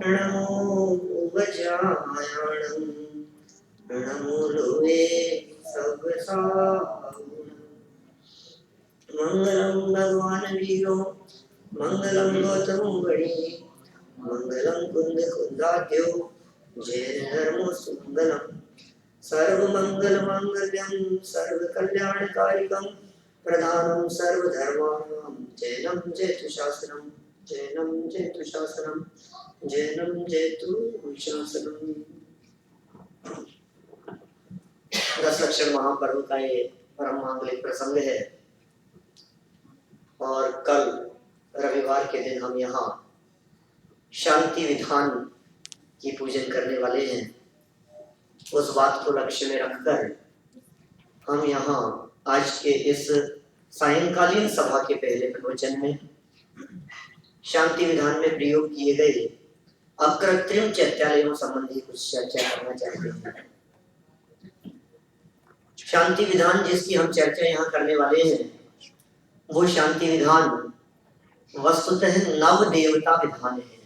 नमो गजानन नमो लोहे सब सागुण। मंगलम भगवान वीरो मंगलम गौतम बड़ी मंगलम कुंद कुंदाद्यो जैन धर्मो सुमंगलम सर्व मंगल मांगल्यम सर्व कल्याणकारिकम प्रधानम सर्व धर्माणाम जैनम जयतु शासनम जैनम जयतु शासनम जैनम जयतु शासनम। 10 लक्षण महापर्व का ये परम मांगलिक प्रसंग है और कल रविवार के दिन हम यहाँ शांति विधान की पूजन करने वाले हैं। उस बात को लक्ष्य में रखकर हम यहाँ आज के इस सायंकालीन सभा के पहले प्रवचन में शांति विधान में प्रयोग किए गए अकृत्रिम चैत्यालयों संबंधी कुछ चर्चा करना चाहते हैं। शांति विधान जिसकी हम चर्चा यहाँ करने वाले हैं वो शांति विधान वस्तुतः नव देवता विधान है।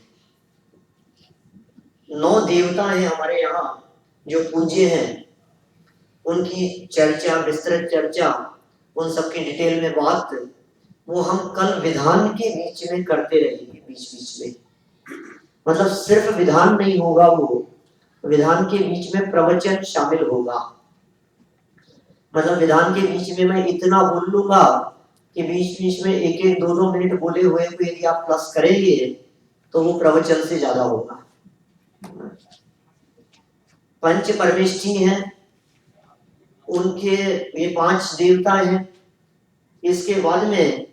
9 देवता हैं हमारे यहाँ जो पूज्य हैं, उनकी चर्चा, विस्तृत चर्चा, उन सबकी डिटेल में बात वो हम कल विधान के बीच में करते रहेंगे। बीच बीच में मतलब सिर्फ विधान नहीं होगा, वो विधान के बीच में प्रवचन शामिल होगा। मतलब विधान के बीच में मैं इतना बोल लूंगा कि बीच बीच में 1-1, 2-2 मिनट बोले हुए को यदि आप प्लस करेंगे तो वो प्रवचन से ज्यादा होगा। पंच परमेष्ठी हैं, उनके ये 5 देवता हैं। इसके बाद में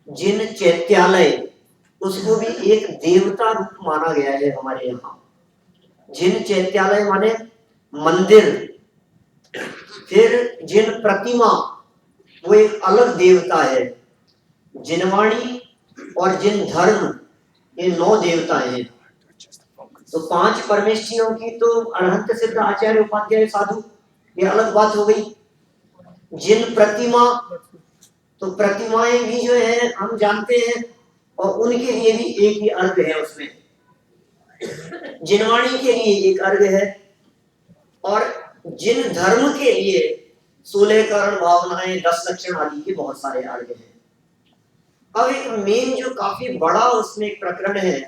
जिन चैत्यालय, उसको भी एक देवता रूप माना गया है हमारे यहाँ। जिन चैत्यालय माने मंदिर, फिर जिन प्रतिमा वो एक अलग देवता है। जिनवाणी और जिन धर्म, ये 9 देवता हैं। तो 5 परमेष्ठियों की तो अरहंत सिद्ध आचार्य उपाध्याय साधु, ये अलग बात हो गई। जिन प्रतिमा, तो प्रतिमाएं भी जो है हम जानते हैं और उनके लिए भी एक ही अर्घ है उसमें। जिनवाणी के लिए एक अर्घ है और जिन धर्म के लिए 16 करण भावनाएं, 10 लक्षण आदि के बहुत सारे अर्घ हैं। अब एक मेन जो काफी बड़ा उसमें एक प्रकरण है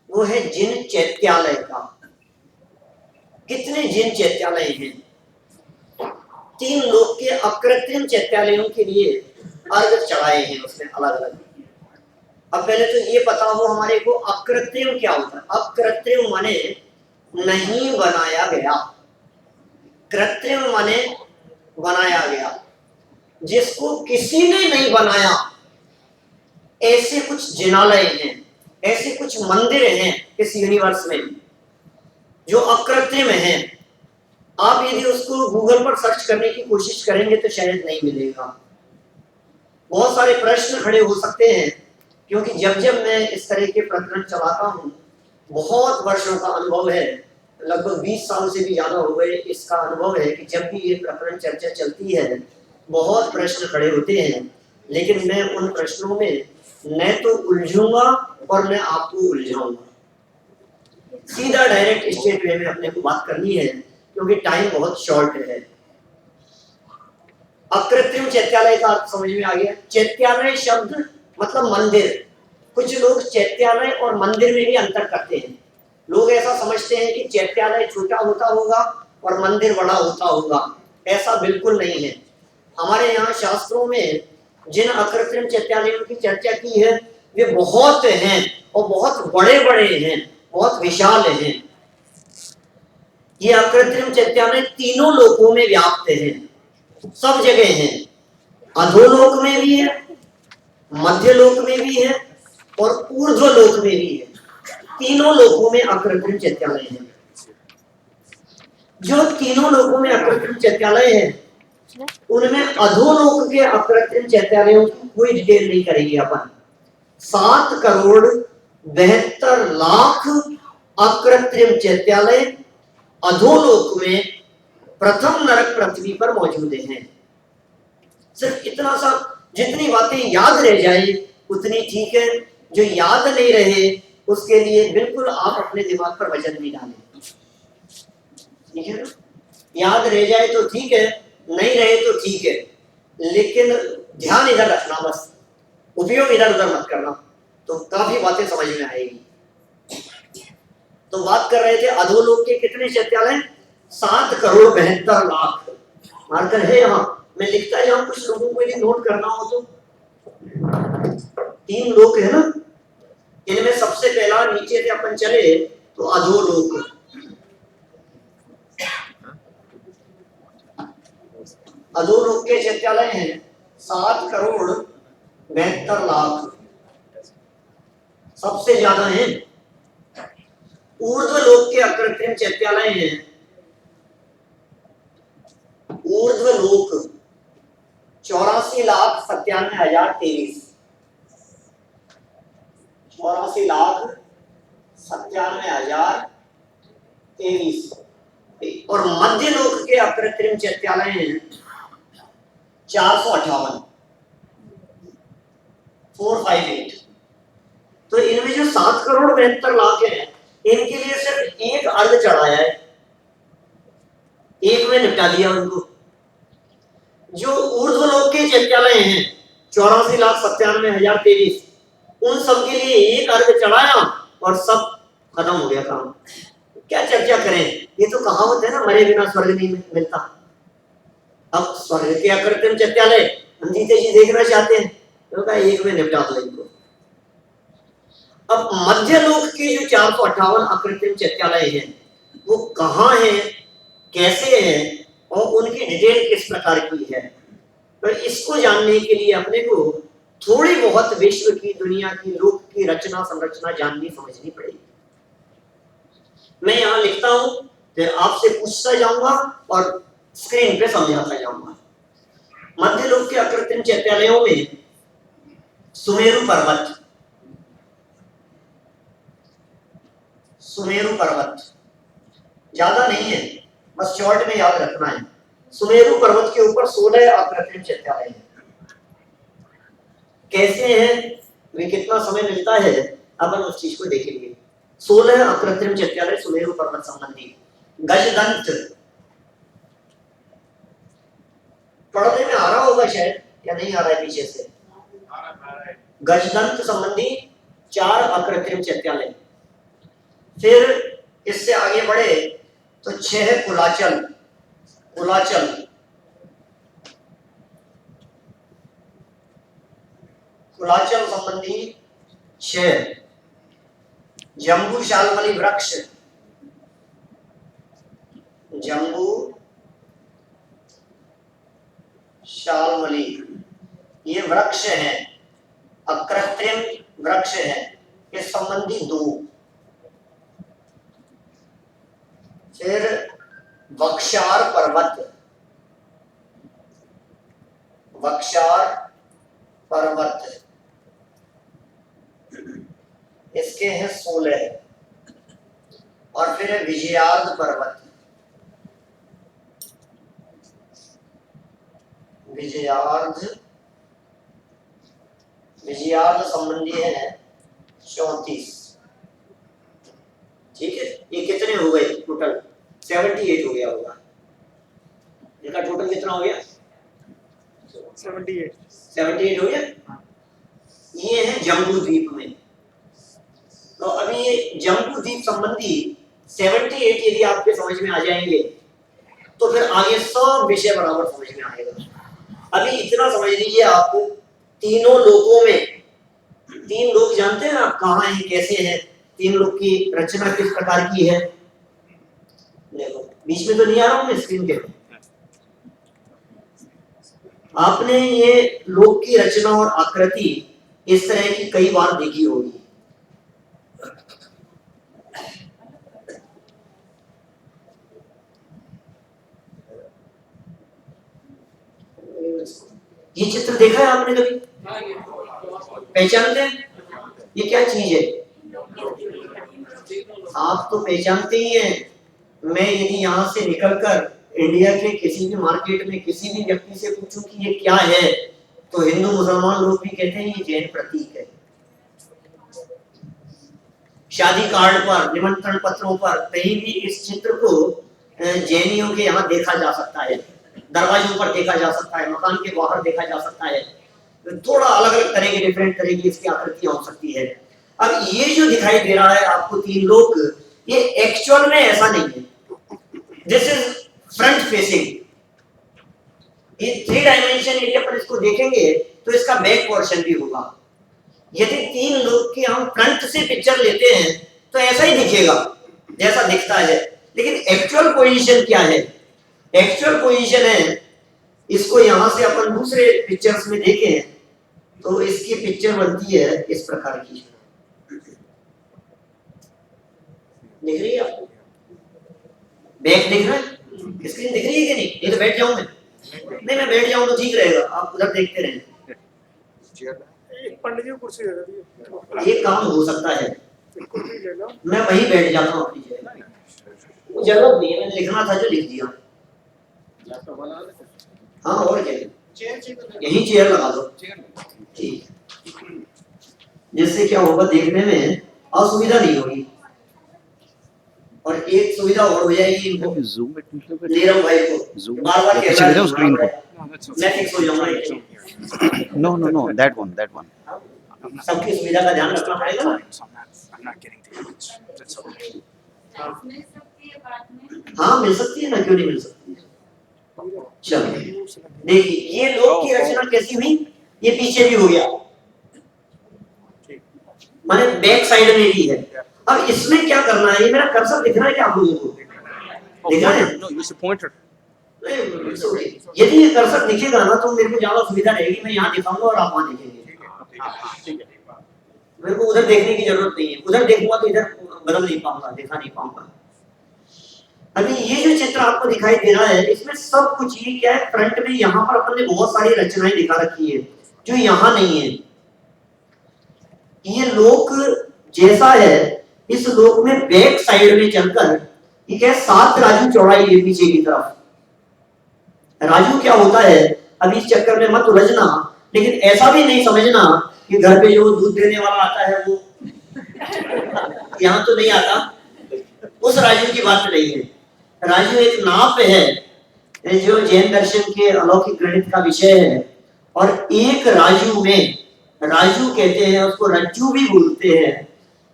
वो है जिन चैत्यालय का। कितने जिन चैत्यालय हैं? 3 लोग के अकृत्रिम चैत्यालयों के लिए अर्घ चढ़ाए हैं उसने अलग अलग। अब पहले तो ये पता हो हमारे को अकृत्रिम क्या होता है। अकृत्रिम माने नहीं बनाया गया, कृत्रिम माने बनाया गया। जिसको किसी ने नहीं बनाया, ऐसे कुछ जिनालय हैं, ऐसे कुछ मंदिर हैं इस यूनिवर्स में जो अकृत्रिम हैं। आप यदि उसको गूगल पर सर्च करने की कोशिश करेंगे तो शायद नहीं मिलेगा। बहुत सारे प्रश्न खड़े हो सकते हैं, क्योंकि जब जब मैं इस तरह के प्रकरण चलाता हूँ, बहुत वर्षों का अनुभव है, लगभग 20 साल से भी ज्यादा हो गए इसका अनुभव है कि जब भी ये प्रकरण चर्चा चलती है बहुत प्रश्न खड़े होते हैं। लेकिन मैं उन प्रश्नों में न तो उलझूंगा और न आपको उलझाऊंगा। सीधा डायरेक्ट स्ट्रेट वे में अपने को बात करनी है, क्योंकि टाइम बहुत शॉर्ट है। अकृत्रिम चैत्यालय का अर्थ समझ में आ गया। चैत्यालय शब्द मतलब मंदिर। कुछ लोग चैत्यालय और मंदिर में भी अंतर करते हैं। लोग ऐसा समझते हैं कि चैत्यालय छोटा होता होगा और मंदिर बड़ा होता होगा। ऐसा बिल्कुल नहीं है। हमारे यहाँ शास्त्रों में जिन अकृत्रिम चैत्यालयों की चर्चा की है वे बहुत हैं और बहुत बड़े बड़े हैं, बहुत विशाल हैं। ये अकृत्रिम चैत्यालय तीनों लोकों में व्याप्त हैं, सब जगह हैं। अधोलोक में भी है, मध्य लोक में भी है और ऊर्ध्व लोक में भी है। तीनों लोकों में अकृत्रिम चैत्यालय है। जो तीनों लोकों में अकृत्रिम चैत्यालय है, उनमें अधोलोक के अकृत्रिम चैत्यालयों की कोई डिटेल नहीं करेंगे अपन। 7 करोड़ 72 लाख अकृत्रिम चैत्यालय अधोलोक में प्रथम नरक पृथ्वी पर मौजूद हैं। सिर्फ इतना सा, जितनी बातें याद रह जाए उतनी ठीक है। जो याद नहीं रहे उसके लिए बिल्कुल आप अपने दिमाग पर वजन नहीं डालें, ठीक है ना। याद रह जाए तो ठीक है, नहीं रहे तो ठीक है, लेकिन ध्यान इधर रखना, बस उपयोग इधर उधर मत करना, तो काफी बातें समझ में आएगी। तो बात कर रहे थे अधोलोक के कितने चैत्यालय, 7,72,00,000 मार्कर है यहाँ, मैं लिखता जाऊं, कुछ लोगों को यदि नोट करना हो तो। 3 लोक है ना, इनमें सबसे पहला नीचे से अपन चले तो अधोलोक, अधोलोक के चैत्यालय हैं 7,72,00,000 सबसे ज्यादा है। ऊर्ध्वलोक के अकृत्रिम चैत्यालय हैं, ऊर्ध्वलोक 84,97,023, 84,97,023, और मध्य लोक के अकृत्रिम चैत्यालय हैं 458, 458। तो इनमें जो 7,72,00,000 हैं, इनके लिए सिर्फ एक अर्घ चढ़ाया है, एक में निपटा दिया उनको। जो ऊर्ध्वलोक के चैत्यालय हैं 84,97,023, उन सब के लिए एक अर्घ चढ़ाया और सब खत्म हो गया काम। क्या चर्चा करें, ये तो कहावत है ना, मरे बिना स्वर्ग नहीं मिलता। अब स्वर्ग के अकृत्रिम चैत्यालय हम जीते जी देखना चाहते हैं, तो एक में निपटा दो इनको। अब मध्य लोक के जो 458 अकृत्रिम चैत्यालय हैं, वो कहाँ हैं, कैसे हैं और उनकी डिटेल किस प्रकार की है, तो इसको जानने के लिए अपने को थोड़ी बहुत विश्व की, दुनिया की, लोक की रचना संरचना जाननी समझनी पड़ेगी। मैं यहाँ लिखता हूं, फिर आपसे पूछता जाऊंगा और स्क्रीन पे समझाता जाऊंगा। मध्य लोक के अकृत्रिम चैत्यालयों में सुमेरु पर्वत, सुमेरु पर्वत ज्यादा नहीं है, बस शॉर्ट में याद रखना है। सुमेरु पर्वत के ऊपर 16 अकृत्रिम चैत्यालय हैं। कैसे हैं वे, कितना समय मिलता है, अपन उस चीज को देखेंगे। 16 अकृत्रिम चैत्यालय सुमेरु पर्वत संबंधी। गजदंत पढ़ने में आ रहा होगा शायद, या नहीं आ रहा है पीछे से। गजदंत संबंधी 4 अकृत्रिम चैत्यालय। फिर इससे आगे बढ़े तो 6 कुलाचल, कुलाचल कुलाचल संबंधी 6। जम्बू शालमली वृक्ष, जम्बू शालमली ये वृक्ष है, अकृत्रिम वृक्ष है, इस संबंधी 2। फिर बक्शार पर्वत, बक्शार पर्वत इसके हैं 16। और फिर है विजयार्ध पर्वत, विजयार्ध, विजयार्ध संबंधी है 34। ठीक है, ये कितने हो गए टोटल, 78 हो गया होगा। इनका टोटल कितना हो गया, 78 हो गया। ये है जम्बू द्वीप में। तो अभी ये जम्बू द्वीप संबंधी 78 यदि आपके समझ में आ जाएंगे तो फिर आगे सब विषय बराबर समझ में आएगा। अभी इतना समझ लीजिए, आपको तीनों लोकों में, 3 लोग जानते हैं आप कहाँ हैं, कैसे हैं, 3 लोग की रचना किस प्रकार की है। देखो बीच में तो नहीं आ रहा हूं मैं स्क्रीन के, आपने ये लोक की रचना और आकृति इस तरह की कई बार देखी होगी। ये चित्र देखा है आपने कभी, पहचानते हैं ये क्या चीज है? आप तो पहचानते ही हैं। मैं यदि यहाँ से निकलकर इंडिया के किसी भी मार्केट में किसी भी व्यक्ति से पूछूं कि ये क्या है, तो हिंदू मुसलमान लोग भी कहते हैं ये जैन प्रतीक है। शादी कार्ड पर, निमंत्रण पत्रों पर कहीं भी इस चित्र को जैनियों के यहाँ देखा जा सकता है, दरवाजों पर देखा जा सकता है, मकान के बाहर देखा जा सकता है। थोड़ा अलग अलग तरह की, डिफरेंट तरह की इसकी आकृतियां हो सकती है। अब ये जो दिखाई दे रहा है आपको 3 लोग, ये एक्चुअल में ऐसा नहीं है। This is front facing. ये 3 डायमेंशन एरिया पर इसको देखेंगे तो इसका बैक पोर्शन भी होगा। यदि 3 लोग की हम फ्रंट से पिक्चर लेते हैं तो ऐसा ही दिखेगा जैसा दिखता है, लेकिन एक्चुअल पोजीशन क्या है? एक्चुअल पोजीशन है, इसको यहां से अपन दूसरे पिक्चर्स में देखें तो इसकी पिक्चर बनती है इस प्रकार की। दिख रही है आपको? बैक दिख रहा है? स्क्रीन दिख रही है कि नहीं? नहीं तो बैठ जाऊं मैं? नहीं, मैं बैठ जाऊं तो ठीक रहेगा, आप उधर देखते रहें। पंडित जी कुर्सी दे दीजिए। ये काम हो सकता है, मैं वहीं बैठ जाता हूँ अपनी जगह। वो जरूरत नहीं है, मैंने लिखना था जो लिख दिया। हाँ, और क्या, यही चेयर लगा दो, ठीक। जिससे क्या होगा, देखने में असुविधा नहीं होगी। और एक सुविधा और हो जाएगी इनको, नीरव भाई को बार-बार कहना है स्क्रीन को, मैं फिक्स हो जाऊंगा। No, that one. सबकी सुविधा का ध्यान रखना पड़ेगा ना। हाँ, मिल सकती है ना, क्यों नहीं मिल सकती है। चलो देखिए, ये लोक की रचना कैसी हुई, ये पीछे भी हो गया, माने बैक साइड में भी है। अब इसमें क्या करना है, ये मेरा कर्सर दिख रहा है क्या आप लोगों को? दिख रहा है? No, use the pointer. यदि ये कर्सर दिखेगा ना तो मेरे को ज्यादा सुविधा रहेगी, मैं यहाँ दिखाऊंगा और आप वहाँ देखेंगे। मेरे को उधर देखने की जरूरत नहीं है, उधर देखूंगा तो इधर बदल नहीं पाऊंगा, दिखा नहीं पाऊंगा। अभी ये जो चित्र आपको दिखाई दे रहा है, इसमें सब कुछ ये क्या है, फ्रंट में यहाँ पर अपन ने बहुत सारी रचनाएं दिखा रखी है जो यहाँ नहीं है। ये लोक जैसा है, इस लोक में बैक साइड में चलकर ये क्या है, 7 राजू चौड़ाई है पीछे की तरफ। राजू क्या होता है, अभी इस चक्कर में मत उलझना, लेकिन ऐसा भी नहीं समझना कि घर पे जो दूध देने वाला आता है वो यहाँ तो नहीं आता, उस राजू की बात नहीं है। राजू एक नाप है जो जैन दर्शन के अलौकिक गणित का विषय है। और एक राजू में, राजू कहते हैं उसको, रज्जू भी बोलते हैं,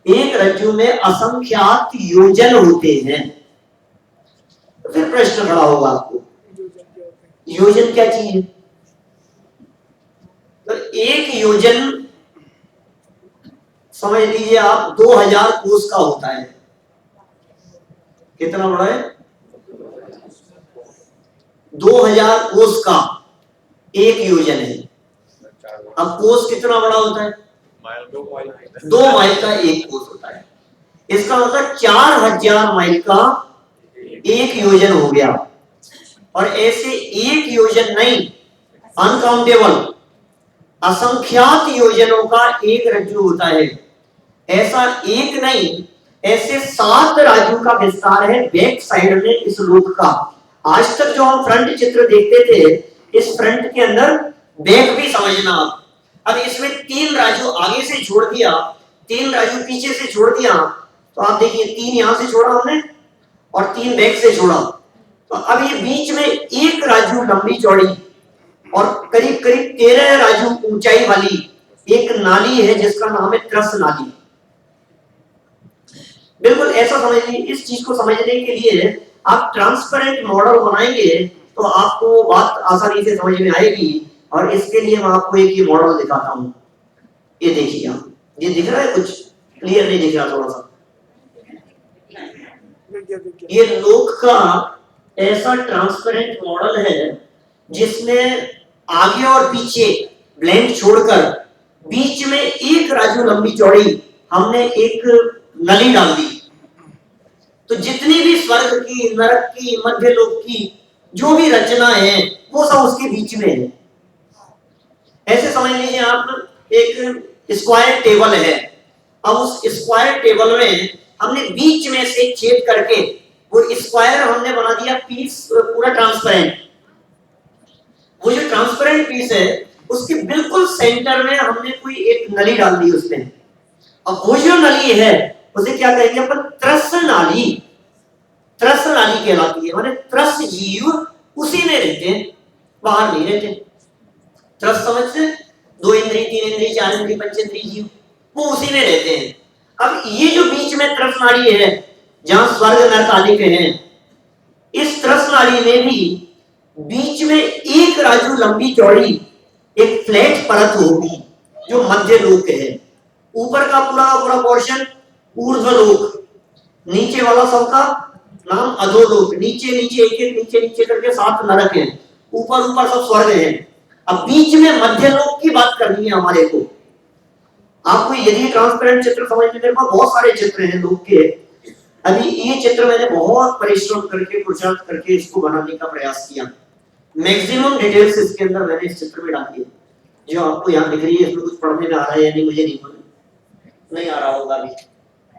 एक रज्जू में असंख्यात योजन होते हैं। तो फिर प्रश्न खड़ा होगा आपको, योजन क्या चीज है? तो एक योजन समझ लीजिए आप 2000 कोस का होता है। कितना बड़ा है? 2000 कोस का एक योजन है। अब कोस कितना बड़ा होता है? 2 माइल का एक कोस होता है। इसका मतलब 4000 माइल का एक योजन हो गया। और ऐसे एक योजन नहीं, अनकाउंटेबल, असंख्यात योजनों का एक रज्जू होता है। ऐसा एक नहीं, ऐसे 7 राजू का विस्तार है बैक साइड में इस लोक का। आज तक जो हम फ्रंट चित्र देखते थे, इस फ्रंट के अंदर बैक भी समझना। अब इसमें 3 राजू आगे से छोड़ दिया, 3 राजू पीछे से छोड़ दिया, तो आप देखिए 3 यहां से छोड़ा हमने और 3 बैक से छोड़ा। तो अब ये बीच में एक राजू लंबी चौड़ी और करीब करीब 13 राजू ऊंचाई वाली एक नाली है जिसका नाम है त्रस नाली। बिल्कुल ऐसा समझ लीजिए। इस चीज को समझने के लिए आप ट्रांसपेरेंट मॉडल बनाएंगे तो आपको बात आसानी से समझ में आएगी। और इसके लिए मैं आपको एक ये मॉडल दिखाता हूं। ये देखिए आप, ये दिख रहा है? कुछ क्लियर नहीं दिख रहा, थोड़ा सा। ये लोक का ऐसा ट्रांसपेरेंट मॉडल है जिसमें आगे और पीछे ब्लैंक छोड़कर बीच में एक राजू लंबी चौड़ी हमने एक नली डाल दी। तो जितनी भी स्वर्ग की, नरक की, मध्य लोक की जो भी रचना है वो सब उसके बीच में है। ऐसे समझ लीजिए आप, एक स्क्वायर टेबल है। अब उस स्क्वायर टेबल में हमने बीच में से छेद करके वो स्क्वायर हमने बना दिया पीस पूरा ट्रांसपेरेंट। वो जो ट्रांसपेरेंट पीस है उसके बिल्कुल सेंटर में हमने कोई एक नली डाल दी उसमें। अब वो जो नली है उसे क्या कहेंगे अपन, त्रस्त नाली। त्रस्त नाली कहलाती है, माने त्रस्त जीव उसी में रहते हैं, बाहर नहीं रहते। त्रस्त समझते, 2 इंद्रिय 3 इंद्रिय 4 इंद्रिय पंचेंद्रिय जीव, वो उसी में रहते हैं। अब ये जो बीच में त्रस्त नाली है, जहां स्वर्ग नरक आदि के हैं, इस त्रस्त नाली में भी बीच में एक राजू लंबी चौड़ी एक फ्लैट परत होगी जो मध्य लोक है। ऊपर का पूरा पूरा पोर्शन ऊर्ध्वलोक, नीचे वाला सबका नाम अधोलोक। नीचे नीचे एक एक नीचे नीचे करके 7 नरक हैं, ऊपर ऊपर सब स्वर्ग है। अब बीच में मध्य लोक की बात करनी है हमारे को। आपको यदि ट्रांसपेरेंट चित्र समझ में, मेरे पास बहुत सारे चित्र हैं लोक के। अभी ये चित्र मैंने बहुत परिश्रम करके पुरुषार्थ करके इसको बनाने का प्रयास किया। मैक्सिमम डिटेल्स इसके अंदर मैंने इस चित्र में डाली है। जो आपको यहाँ दिख रही है, इसमें कुछ पढ़ने में आ रहा है या नहीं मुझे नहीं मालूम, नहीं आ रहा होगा अभी,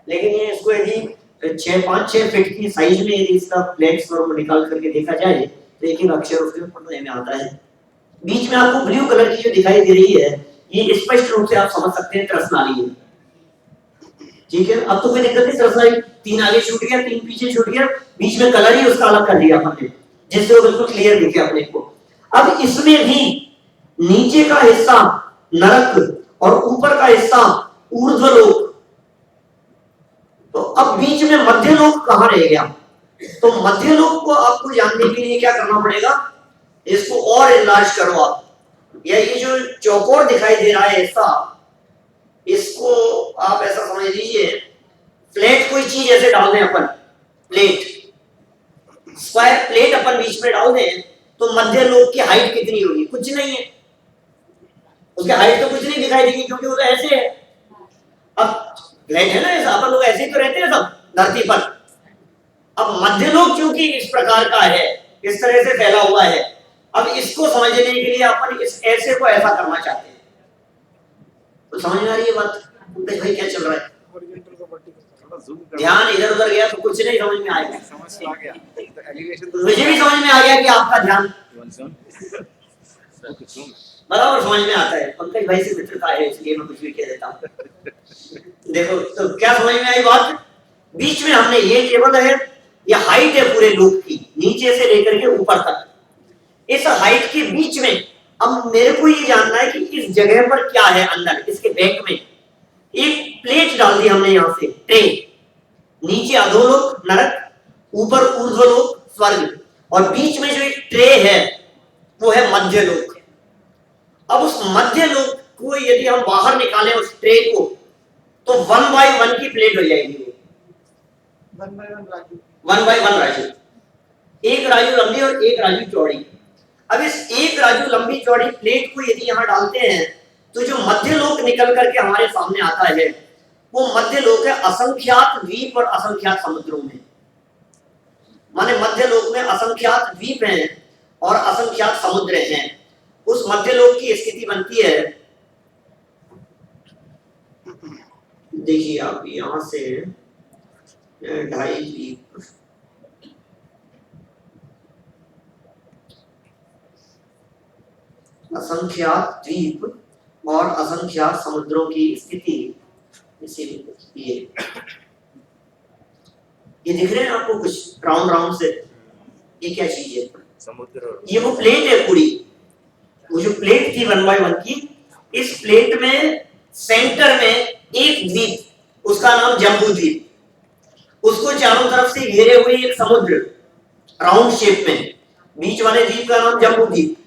लेकिन ये इसको यदि 5-6 फीट की साइज में यदि इसका फ्लैट फॉर्म निकाल करके देखा जाए तो एक एक अक्षर उसके पढ़ने में आता है। बीच में आपको ब्लू कलर की जो दिखाई दे रही है, ये स्पष्ट रूप से आप समझ सकते हैं त्रस्त नाली है। ठीक है, अब तो कोई दिक्कत नहीं, त्रस्त नाली 3 आगे छूट गया 3 पीछे छूट गया, बीच में कलर ही उसका अलग कर दिया हमने, जिससे वो बिल्कुल क्लियर दिखे अपने को। अब इसमें भी नीचे का हिस्सा नरक और ऊपर का हिस्सा ऊर्ध्वलोक। तो अब बीच में मध्यलोक कहां रह गया? तो मध्यलोक को आपको जानने के लिए क्या करना पड़ेगा, इसको और इनलार्ज करो आप, या ये जो चौकोर दिखाई दे रहा है हिस्सा, इसको आप ऐसा समझ लीजिए फ्लैट कोई चीज ऐसे डाल दें अपन, प्लेट, स्क्वायर प्लेट अपन बीच में डाल दें, तो मध्य लोक की हाइट कितनी होगी? कुछ नहीं है, उसकी हाइट तो कुछ नहीं दिखाई देगी क्योंकि वो तो ऐसे है। अब फ्लैट है ना ऐसा, अपन लोग ऐसे ही तो रहते हैं सब धरती पर। अब मध्य लोक क्योंकि इस प्रकार का है, इस तरह से फैला हुआ है, अब इसको समझने के लिए अपन इस ऐसे को ऐसा करना चाहते हैं। तो समझ में आ रही है बात भाई क्या चल रहा है? ध्यान इधर उधर गया तो कुछ नहीं समझ में आएगा। समझ आ गया, मुझे भी समझ में आ गया कि आपका ध्यान बराबर समझ में आता है। पंकज भाई से मित्रता है इसलिए मैं कुछ भी कह देता हूँ। देखो तो क्या समझ में आई बात? बीच में हमने ये टेबल है, ये हाइट है पूरे लोक की, नीचे से लेकर के ऊपर तक। इस हाइट के बीच में अब मेरे को ये जानना है कि इस जगह पर क्या है, अंदर इसके बैक में एक प्लेट डाल दी हमने यहाँ से, ट्रे, नीचे अधोलोक नरक, ऊपर ऊर्ध्वलोक स्वर्ग, और बीच में जो एक ट्रे है वो है मध्यलोक। अब उस मध्यलोक को यदि हम बाहर निकालें उस ट्रे को, तो 1 by 1 की प्लेट हो जाएगी। 1 by 1 राजू, 1 by 1 राजू, एक राजू लंबी और एक राजू चौड़ी। अब इस एक राजू लंबी चौड़ी प्लेट को यदि यहाँ डालते हैं तो जो मध्यलोक निकल करके हमारे सामने आता है वो मध्यलोक है असंख्यात द्वीप और असंख्यात समुद्रों में। माने मध्यलोक में असंख्यात द्वीप हैं और असंख्यात समुद्र हैं। उस मध्यलोक की स्थिति बनती है, देखिए आप यहां से 2.5 द्वीप, असंख्यात द्वीप और असंख्यात समुद्रों की स्थिति इसीलिए ये दिख रहे हैं आपको कुछ राउंड राउंड से, ये क्या चीज है? समुद्र, ये वो प्लेट है पूरी, वो जो प्लेट थी 1 by 1 की, इस प्लेट में सेंटर में एक द्वीप, उसका नाम जम्बू द्वीप, उसको चारों तरफ से घेरे हुए एक समुद्र राउंड शेप में, बीच वाले द्वीप का नाम जम्बू द्वीप,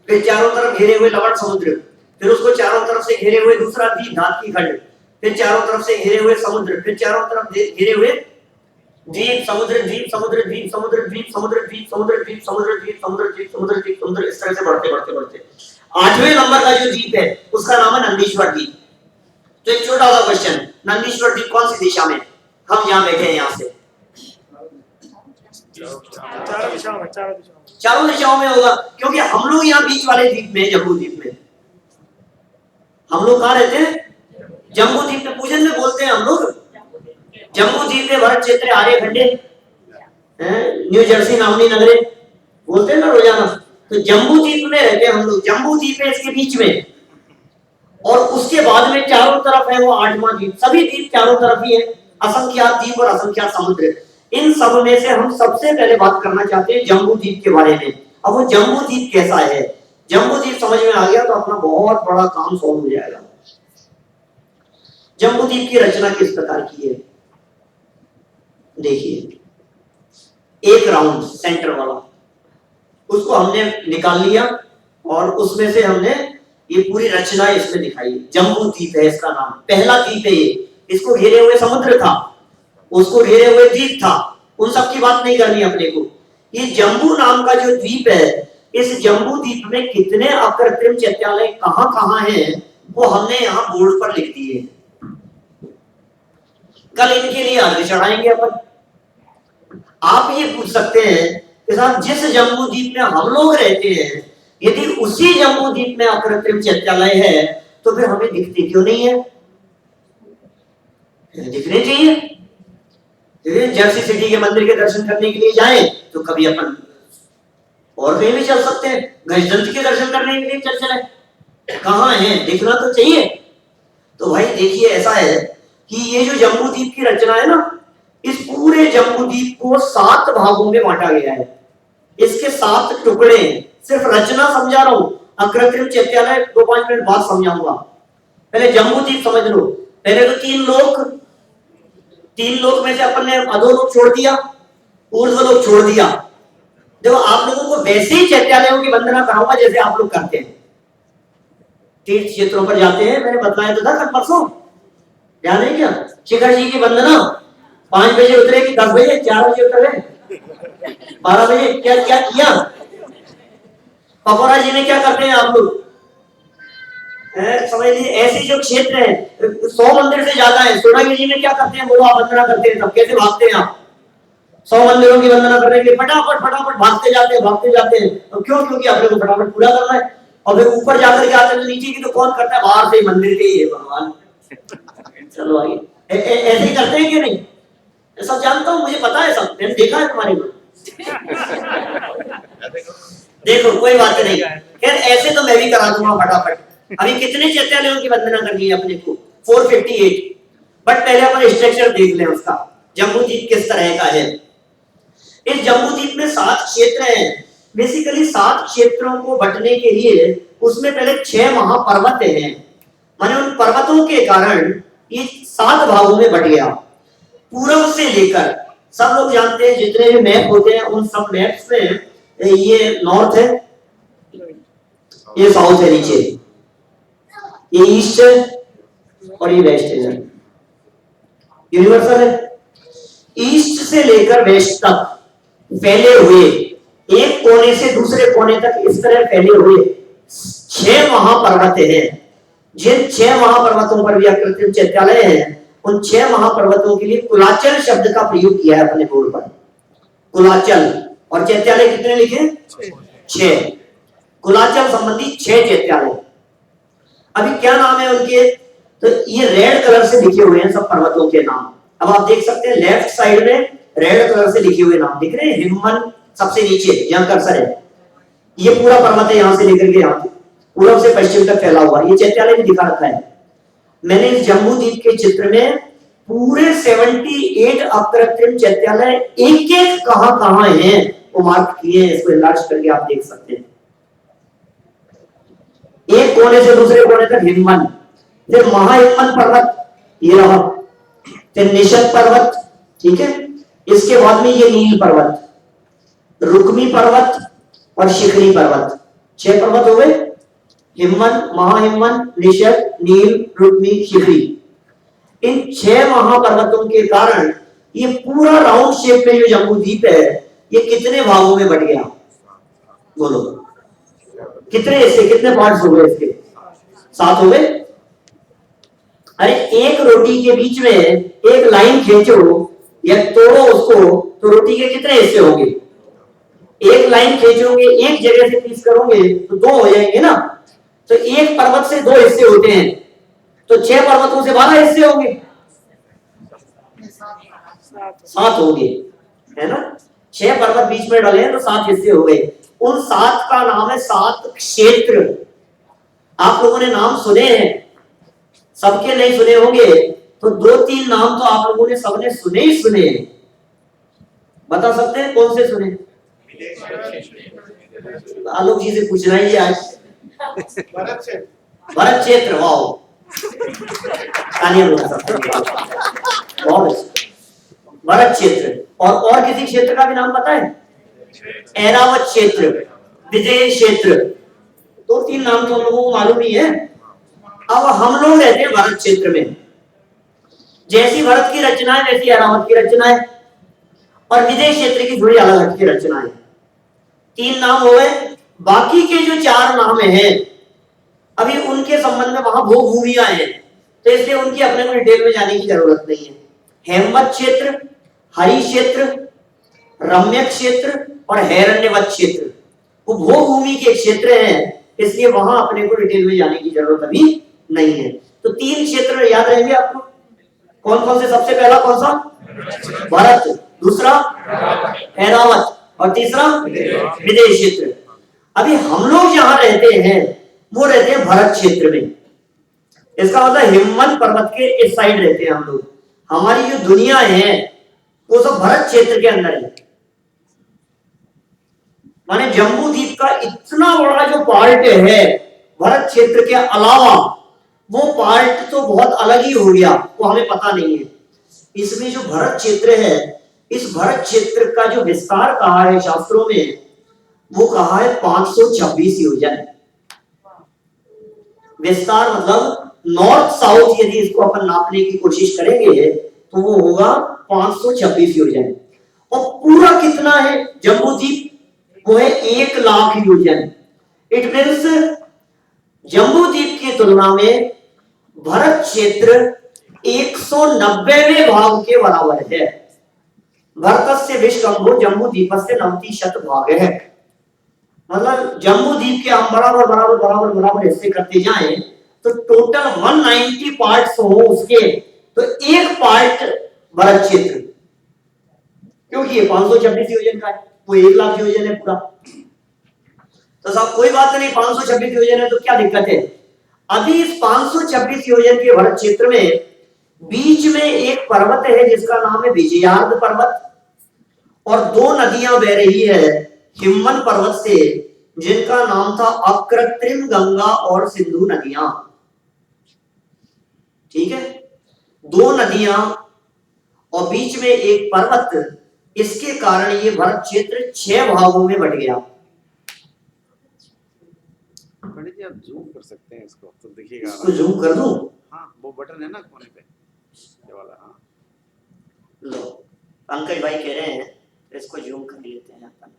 फिर चारों तरफ घेरे हुए लवण समुद्र, फिर उसको चारों तरफ से घेरे हुए दूसरा द्वीप धातकी खंड, फिर चारों तरफ से घेरे हुए समुद्र, फिर चारों तरफ घेरे हुए द्वीप समुद्र द्वीप समुद्र द्वीप समुद्र द्वीप समुद्र द्वीप समुद्र द्वीप समुद्र द्वीप समुद्र द्वीप समुद्र द्वीप समुद्र, इस तरह से बढ़ते बढ़ते बढ़ते 8वें नंबर का जो द्वीप है उसका नाम है नंदीश्वर द्वीप। तो एक छोटा सा क्वेश्चन, नंदीश्वर द्वीप कौन सी दिशा में? हम जहां बैठे हैं यहाँ से चारों दिशाओं में होगा, क्योंकि हम लोग यहाँ बीच वाले द्वीप में, जम्बू द्वीप में। हम लोग कहाँ रहते हैं? जम्बू द्वीप में। पूजन में बोलते हैं हम लोग जम्बू द्वीप में भरत क्षेत्र आर्य खंडे, न्यू जर्सी नामनी नगरे बोलते हैं ना रोजाना। तो जम्बू द्वीप में रहते हैं हम लोग, जम्बू द्वीप है इसके बीच में, और उसके बाद में चारों तरफ है वो 8वां द्वीप। सभी द्वीप चारों तरफ ही है, असंख्यात द्वीप और असंख्यात समुद्र। इन सब में से हम सबसे पहले बात करना चाहते हैं जम्बू द्वीप के बारे में। अब वो जम्बू द्वीप कैसा है, जम्बू द्वीप समझ में आ गया तो अपना बहुत बड़ा काम सॉल्व हो जाएगा। जम्बू द्वीप की रचना किस प्रकार की है, देखिए, एक राउंड सेंटर वाला, उसको हमने निकाल लिया और उसमें से हमने ये पूरी रचना इसमें दिखाई। जम्बू द्वीप है इसका नाम, पहला द्वीप है ये। इसको घेरे हुए समुद्र था, उसको घेरे हुए द्वीप था, उन सब की बात नहीं करनी अपने को। ये जम्बू नाम का जो द्वीप है, इस जम्बू द्वीप में कितने अकृत्रिम चैत्यालय कहां कहां हैं वो हमने यहाँ बोर्ड पर लिख दिए। कल इनके लिए अर्घ्य चढ़ाएंगे अपन। आप ये पूछ सकते हैं कि साहब जिस जम्बू द्वीप में हम लोग रहते हैं, यदि उसी जम्बू द्वीप में अकृत्रिम चैत्यालय है तो फिर हमें दिखते क्यों नहीं है? दिखने चाहिए। जर्सी सिटी के मंदिर के दर्शन करने के लिए जाएं तो कभी अपन और कहीं भी चल सकते हैं, गजदंत के दर्शन करने के लिए चल चले, कहां है, दिखना तो चाहिए। तो भाई देखिए ऐसा है कि ये जो जम्बू द्वीप की रचना है ना, इस पूरे जम्बू द्वीप को 7 भागों में बांटा गया है। इसके 7 टुकड़े, सिर्फ रचना समझा रहा हूं, अकृत्रिम चैत्यालय 2-5 मिनट बाद समझाऊंगा। पहले जम्बू द्वीप समझ लो। पहले तो 3 लोक में से अपन ने अधोलोक छोड़ दिया, ऊर्ध्वलोक छोड़ दिया। देखो आप लोगों को वैसे ही चैत्यालयों की वंदना कराऊंगा जैसे आप लोग करते हैं, तीर्थ क्षेत्रों पर जाते हैं। मैंने बताया तो था कल परसों, ध्यान है क्या? शिखर जी की वंदना 5 बजे उतरे कि 10 बजे, 4 बजे उतरे, 12 बजे, क्या क्या किया? पकोरा जी में क्या करते हैं आप लोग? समझ लीजिए ऐसे जो क्षेत्र है 100 मंदिर से ज्यादा है। सोनागिरी जी में क्या करते हैं, बोलो आप वंदना करते हैं, सब कैसे भागते हैं आप? 100 मंदिरों की वंदना करने के लिए फटाफट फटाफट भागते जाते हैं। तो क्यों? क्योंकि अपने को फटाफट पूरा करना है। और फिर ऊपर जाकर के आते हैं नीचे की तो कौन करता है? बाहर से मंदिर के ही है भगवान। चलो आइए, ऐसे ही करते हैं कि नहीं? सब जानता हूँ, मुझे पता है, सब मैंने देखा है तुम्हारे को। देखो कोई बात नहीं, खैर ऐसे तो मैं भी करा दूंगा फटाफट। अभी कितने चैत्यालयों की वंदना करनी है अपने को? 458। बट पहले अपन स्ट्रक्चर देख लें उसका, जम्बू द्वीप किस तरह का है। इस जम्बू द्वीप में 7 क्षेत्र हैं। बेसिकली 7 क्षेत्रों को बंटने के लिए उसमें पहले 6 महापर्वत हैं। माने उन पर्वतों के कारण ये 7 भागों में बट गया। पूर्व से लेकर, सब लोग जानते हैं जितने भी मैप होते हैं उन सब मैप्स में ये नॉर्थ है, ये साउथ है, नीचे ये ईस्ट है और ये वेस्ट है। यूनिवर्सल है। ईस्ट से लेकर वेस्ट तक फैले हुए, एक कोने से दूसरे कोने तक इस तरह फैले हुए 6 महापर्वत हैं। जिन 6 महापर्वतों पर भी अकृत्रिम चैत्यालय है, उन 6 महापर्वतों के लिए कुलाचल शब्द का प्रयोग किया है अपने बोर्ड पर। कुलाचल। और चैत्यालय कितने लिखे? 6। कुलाचल संबंधी 6 चैत्यालय। अभी क्या नाम है उनके? तो ये रेड कलर से लिखे हुए हैं सब पर्वतों के नाम। अब आप देख सकते हैं लेफ्ट साइड में रेड कलर से लिखे हुए नाम दिख रहे हैं। हिमवन सबसे नीचे यहाँ कर्सर है, ये पूरा पर्वत है, यहां से लेकर के यहाँ पूर्व से पश्चिम तक फैला हुआ। ये चैत्यालय भी दिखा रखा है मैंने इस जम्बू द्वीप के चित्र में। पूरे 78 अकृत्रिम चैत्यालय एक एक कहां हैं वो मार्क किए हैं। इसको इलाज करके आप देख सकते हैं। एक कोने से दूसरे कोने तक हिमवन, फिर महाहिमवन पर्वत ये रहा, फिर निषद पर्वत, ठीक है। इसके बाद में ये नील पर्वत, रुक्मी पर्वत और शिखरी पर्वत। 6 पर्वत हो गए, हिमवन, महाहिमवन, निषद, नील, रुक्मी, शिखरी। इन 6 महापर्वतों के कारण ये पूरा राउंड शेप में जो जम्बू द्वीप है ये कितने भागों में बट गया? बोलो कितने हिस्से, कितने पार्ट्स हो गए इसके? 7 हो गए। अरे एक रोटी के बीच में एक लाइन खींचो या तोड़ो उसको तो रोटी के कितने हिस्से होंगे? एक लाइन खींचोगे, एक जगह से पीस करोगे तो 2 हो जाएंगे ना। तो एक पर्वत से 2 हिस्से होते हैं, तो 6 पर्वतों से 12 हिस्से होंगे, 7 होंगे, है ना। 6 पर्वत बीच में डाले हैं तो 7 हिस्से हो गए। उन 7 का नाम है 7 क्षेत्र। आप लोगों ने नाम सुने हैं, सबके नहीं सुने होंगे। तो दो तीन नाम तो आप लोगों ने सबने सुने ही सुने हैं। बता सकते हैं कौन से सुने? आलोक जी से पूछना ही है आज। भरत से भरत क्षेत्र, वाओ, तालियां बजा सकते हैं। बहुत अच्छा। भरत क्षेत्र और किसी क्षेत्र का भी नाम पता है? ऐरावत क्षेत्र, विजय क्षेत्र, दो तीन नाम तो हम लोगों को मालूम ही है। अब हम लोग रहते हैं भरत क्षेत्र में। जैसी भरत की रचना है वैसी ऐरावत की रचना है, और विजय क्षेत्र की थोड़ी अलग हट की रचना है। तीन नाम हो गए। बाकी के जो चार नाम हैं अभी उनके संबंध में वहां भू भूमियां हैं, तो इसलिए उनकी अपने को डिटेल में जाने की जरूरत नहीं है। हेमवत क्षेत्र, हरि क्षेत्र, रम्यक क्षेत्र और हैरण्यवत क्षेत्र वो भू भूमि के क्षेत्र हैं, इसलिए वहां अपने को डिटेल में जाने की जरूरत अभी नहीं है। तो तीन क्षेत्र याद रहेंगे आपको। कौन कौन से? सबसे पहला कौन सा? भरत, दूसरा ऐरावत और तीसरा विदेश क्षेत्र। अभी हम लोग जहां रहते हैं वो रहते हैं भरत क्षेत्र में। इसका मतलब हिमवंत पर्वत के इस साइड रहते हैं हम लोग। हमारी जो दुनिया है वो सब भरत क्षेत्र के अंदर है। माने जम्बू द्वीप का इतना बड़ा जो पार्ट है भरत क्षेत्र के अलावा, वो पार्ट तो बहुत अलग ही हो गया, वो हमें पता नहीं है। इसमें जो भरत क्षेत्र है, इस भरत क्षेत्र का जो विस्तार कहा है शास्त्रों में, वो कहा है 526 योजन। विस्तार मतलब नॉर्थ साउथ यदि इसको अपन नापने की कोशिश करेंगे तो वो होगा 526 योजन। और पूरा कितना है जम्बू द्वीप? वो है 1,00,000 योजन। इट मीन्स जम्बू द्वीप की तुलना में भरत क्षेत्र 190वें भाग के बराबर है। भरतस्य विश्वम्भो जम्बू द्वीपस्य नवति शत भाग है। मतलब जम्बू द्वीप के हम बराबर बराबर बराबर बराबर हिस्से करते जाएं तो टोटल 190 पार्ट्स हो उसके, तो एक पार्ट भरत क्षेत्र, क्योंकि ये 526 योजन का है, वो 1,00,000 योजन है पूरा। तो साहब कोई बात नहीं, 526 योजन है तो क्या दिक्कत है? अभी इस 526 योजन के भरत क्षेत्र में बीच में एक पर्वत है जिसका नाम है विजयार्ध पर्वत, और दो नदियां बह रही है हिमवन पर्वत से जिनका नाम था अकृत्रिम गंगा और सिंधु नदियां। ठीक है, दो नदियां और बीच में एक पर्वत। इसके कारण ये भरत क्षेत्र 6 भागों में बट गया। पंडित जी आप जूम कर सकते हैं इसको तो दिखेगा। इसको जूम कर दूं? हाँ वो बटन है ना कोने पे, ये वाला। हाँ लो, पंकज भाई कह रहे हैं इसको जूम कर लेते हैं अपन।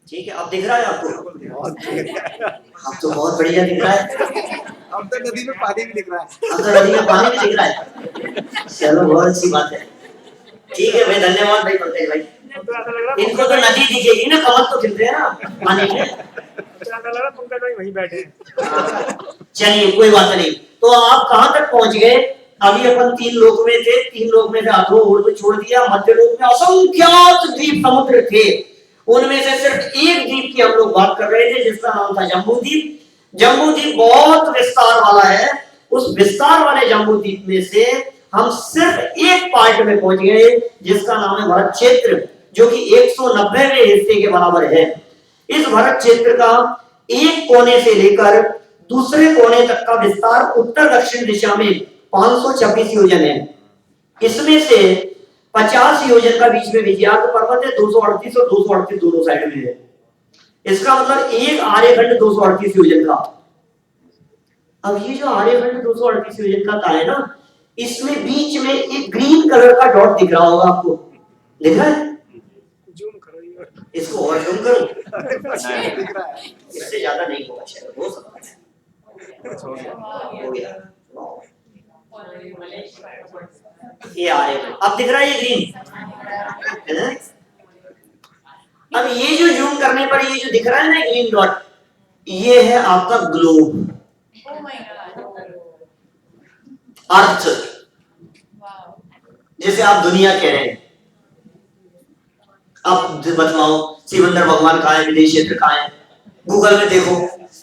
ठीक है, अब दिख रहा है आपको? अब तो बहुत बढ़िया दिख रहा है। अब तो नदी में पानी भी दिख रहा है। अब तो नदी में पानी भी दिख रहा है। चलो बहुत अच्छी बात है। ठीक है भाई, धन्यवाद भाई पंकज भाई। इनको तो नदी दिखेगी ना, कमल तो खिलते हैं ना पानी में। पंकज भाई वहीं बैठे हैं। चलिए कोई बात नहीं। तो आप कहां तक पहुंच गए? अभी अपन 3 लोक में थे, 3 लोक में से आधो ऊर्ध्व छोड़ दिया। मध्य लोक में असंख्यात द्वीप समुद्र थे, उनमें से सिर्फ एक द्वीप की हम लोग बात कर रहे थे जिसका नाम था जम्बू द्वीप। जम्बू द्वीप बहुत विस्तार वाला है। उस विस्तार वाले जम्बू द्वीप में से हम सिर्फ एक पार्ट में पहुंच गए जिसका नाम है भरत क्षेत्र, जो कि 190वें हिस्से के बराबर है। इस भरत क्षेत्र का एक कोने से लेकर दूसरे कोने तक का विस्तार उत्तर दक्षिण दिशा में 526 योजन है। इसमें से 50 योजन का बीच में विजयार्ध पर्वत है, 238 और 238 दोनों साइड में है। इसका मतलब एक आर्यखंड 238 योजन का। अब ये जो आर्यखंड 238 योजन का है ना, इसमें बीच में एक ग्रीन कलर का डॉट दिख रहा होगा आपको, दिख रहा है? जूम करो, इसको और जूम करो, दिख रहा है। इससे ज्यादा नहीं होगा शायद, हो सकता है। हो गया, ये आर्यखंड अब दिख रहा है, ये ग्रीन है। अब ये जो जूम करने पर ये जो दिख रहा है ना ग्रीन डॉट, ये है आपका ग्लोब, अर्थ, जैसे आप दुनिया कह रहे हैं। अब बतलाओ शिवेंद्र भगवान कहाँ है, विदेश क्षेत्र कहाँ है? गूगल में देखो,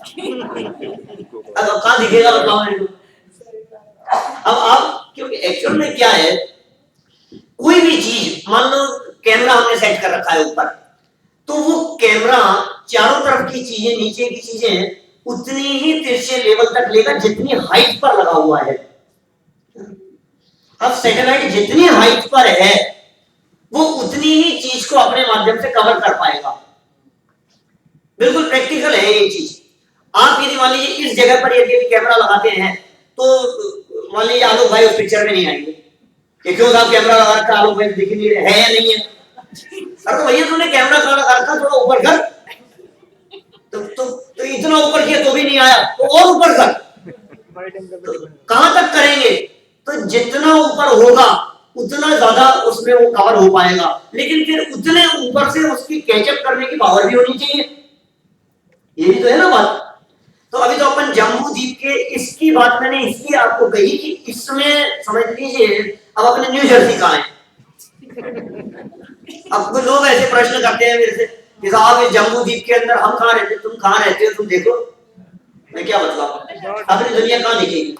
अब कहाँ दिखेगा बताओ मेरे को। अब आप, क्योंकि एक्चुअल में क्या है, कोई भी चीज, मान लो कैमरा हमने सेट कर रखा है ऊपर, तो वो कैमरा चारों तरफ की चीजें, नीचे की चीजें उतनी ही तिरछे लेवल तक लेगा जितनी हाइट पर लगा हुआ है। अब सैटेलाइट जितनी हाइट पर है वो उतनी ही चीज को अपने माध्यम से कवर कर पाएगा। बिल्कुल प्रैक्टिकल है ये चीज। आप यदि मान लीजिए इस जगह पर यदि कैमरा लगाते हैं तो मान लीजिए आलोक भाई उस पिक्चर में नहीं आएंगे कि क्यों साहब कैमरा लगा रखा, आलोक भाई दिख नहीं रहे है या नहीं है। अरे भैया तुमने कैमरा कहाँ लगा रखा, थोड़ा ऊपर कर। तो इतना ऊपर किया तो भी नहीं आया, तो और ऊपर कर। तो कहां तक करेंगे? तो जितना ऊपर होगा उतना ज्यादा उसमें वो कवर हो पाएगा, लेकिन फिर उतने ऊपर से उसकी कैचअप करने की पावर भी होनी चाहिए। ये भी तो है ना बात। तो अभी तो अपन जम्बू द्वीप के, इसकी बात मैंने इसलिए आपको कही कि इसमें समझ लीजिए अब अपने न्यू जर्सी कहाँ है। अब लोग ऐसे प्रश्न करते हैं मेरे से कि साहब इस जम्बू द्वीप के अंदर हम कहाँ रहते, तुम कहाँ रहते हो, तुम देखो। मैं क्या मतलब, अपनी दुनिया कहाँ दिखेगी?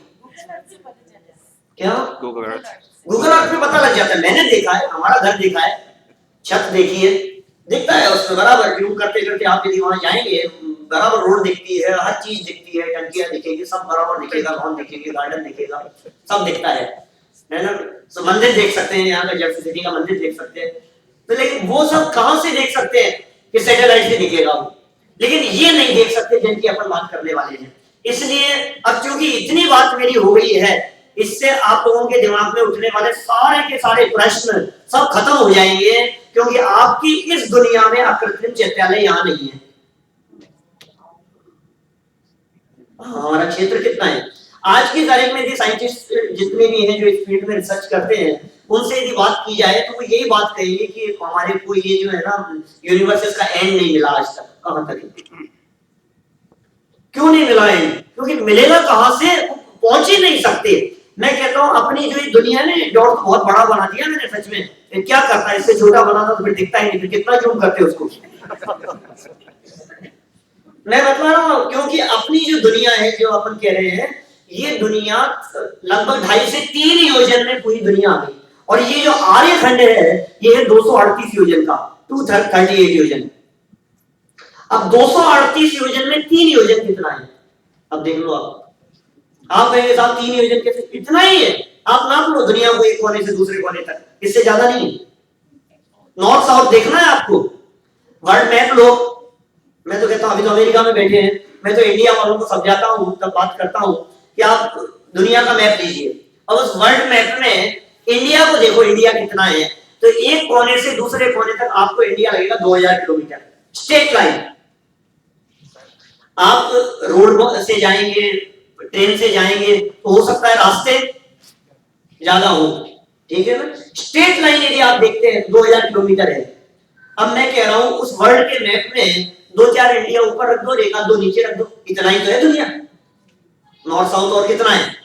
क्या Google Earth. गूगल अर्थ में पता लग जाता है। मैंने देखा है, हमारा घर देखा है, छत देखी है, दिखता है उसमें बराबर। जूम करते करते आप यदि वहां जाएंगे बराबर रोड दिखती है, हर चीज दिखती है, टंकियां दिखेगी, सब बराबर दिखेगा, भवन दिखेगी, गार्डन दिखेगा, सब दिखता है ना। तो मंदिर देख सकते हैं, यहाँ का जर्सी सिटी का मंदिर देख सकते हैं। तो लेकिन वो सब कहां से देख सकते हैं कि सैटेलाइट से दिखेगा वो, लेकिन ये नहीं देख सकते जिनकी अपन बात करने वाले हैं। इसलिए अब क्योंकि इतनी बात मेरी हो गई है, इससे आप लोगों के दिमाग में उठने वाले सारे के सारे प्रश्न सब खत्म हो जाएंगे, क्योंकि आपकी इस दुनिया में अकृत्रिम चैत्यालय यहाँ नहीं है। हमारा क्षेत्र कितना है आज की तारीख में, साइंटिस्ट जितने भी हैं जो इस फील्ड में रिसर्च करते हैं, उनसे यदि बात की जाए तो वो यही बात कहेंगे कि हमारे को ये जो है ना यूनिवर्स का एंड नहीं मिला आज तक। कहां तक, क्यों नहीं मिला एंड? क्योंकि मिलेगा कहां से, पहुंच ही नहीं सकते। मैं कहता हूं अपनी जो ये दुनिया ने डॉट बहुत बड़ा बना दिया मैंने, सच में। फिर क्या करता है, इससे छोटा बनाता तो फिर दिखता ही नहीं, फिर कितना जूम करते उसको। मैं बता रहा हूं, क्योंकि अपनी जो दुनिया है, जो अपन कह रहे हैं, ये दुनिया लगभग 2.5 से 3 योजन में पूरी दुनिया आ गई। और ये जो आर्य खंड है ये है 238 योजन का, 238 योजन। अब 238 योजन में 3 योजन कितना है? अब देख लो आप कहेंगे साहब 3 योजन कैसे, इतना ही है। आप नाप लो दुनिया को एक कोने से दूसरे कोने तक, इससे ज्यादा नहीं है। नॉर्थ साउथ देखना है आपको, वर्ल्ड मैप लो। मैं तो कहता हूं अभी तो अमेरिका में बैठे हैं, मैं तो इंडिया वालों को समझाता हूं, तब बात करता हूं कि आप दुनिया का मैप लीजिए और उस वर्ल्ड मैप में इंडिया को देखो, इंडिया कितना है। तो एक कोने से दूसरे कोने तक आपको इंडिया लगेगा 2000 किलोमीटर स्ट्रेट लाइन। आप रोड से जाएंगे, ट्रेन से जाएंगे तो हो सकता है रास्ते ज्यादा हो, ठीक है ना। स्ट्रेट लाइन यदि आप देखते हैं 2000 किलोमीटर है। अब मैं कह रहा हूं उस वर्ल्ड के मैप में 2-4 इंडिया ऊपर रख दो, एक आध 2 नीचे रख दो, इतना ही तो है दुनिया। नॉर्थ साउथ और कितना है?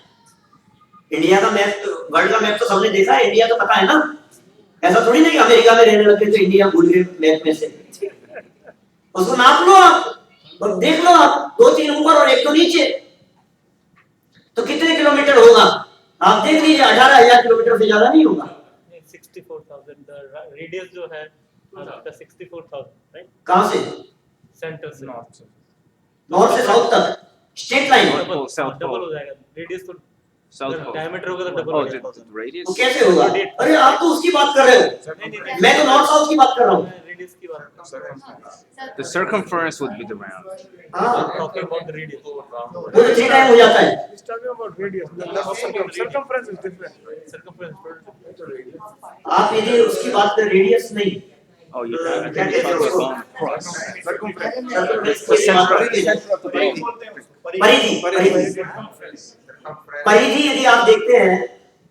इंडिया का मैप, वर्ल्ड का मैप तो सबने देखा है, इंडिया तो पता है ना। ऐसा थोड़ी नहीं कि अमेरिका में रहने लगे तो इंडिया भूल गए मैप में से। उसको नाप लो आप, और देख लो आप, 2-3 ऊपर और 1-2 नीचे, तो कितने किलोमीटर होगा आप देख लीजिए। 18,000 किलोमीटर से ज्यादा नहीं होगा। 64,000 रेडियस जो है आपका 64,000, राइट? कहां से? सेंटर से नॉर्थ से साउथ तक स्ट्रेट लाइन। डबल हो जाएगा रेडियस, तो South Pole. डायमीटर होगा तो डबल Oh, हो जाएगा। the radius? वो कैसे होगा? अरे आप तो उसकी बात कर रहे हो, मैं तो नॉर्थ साउथ की बात कर रहा हूँ। रेडियस की बात, The circumference would be the round. हाँ, टॉकिंग अबाउट द रेडियस। वो तो 3 टाइम हो जाता है। He's talking about radius. Circumference is different. Circumference. आप यदि उसकी बात कर, रेडियस नहीं, Oh, you I think it's about the bone cross. परिधि यदि आप देखते हैं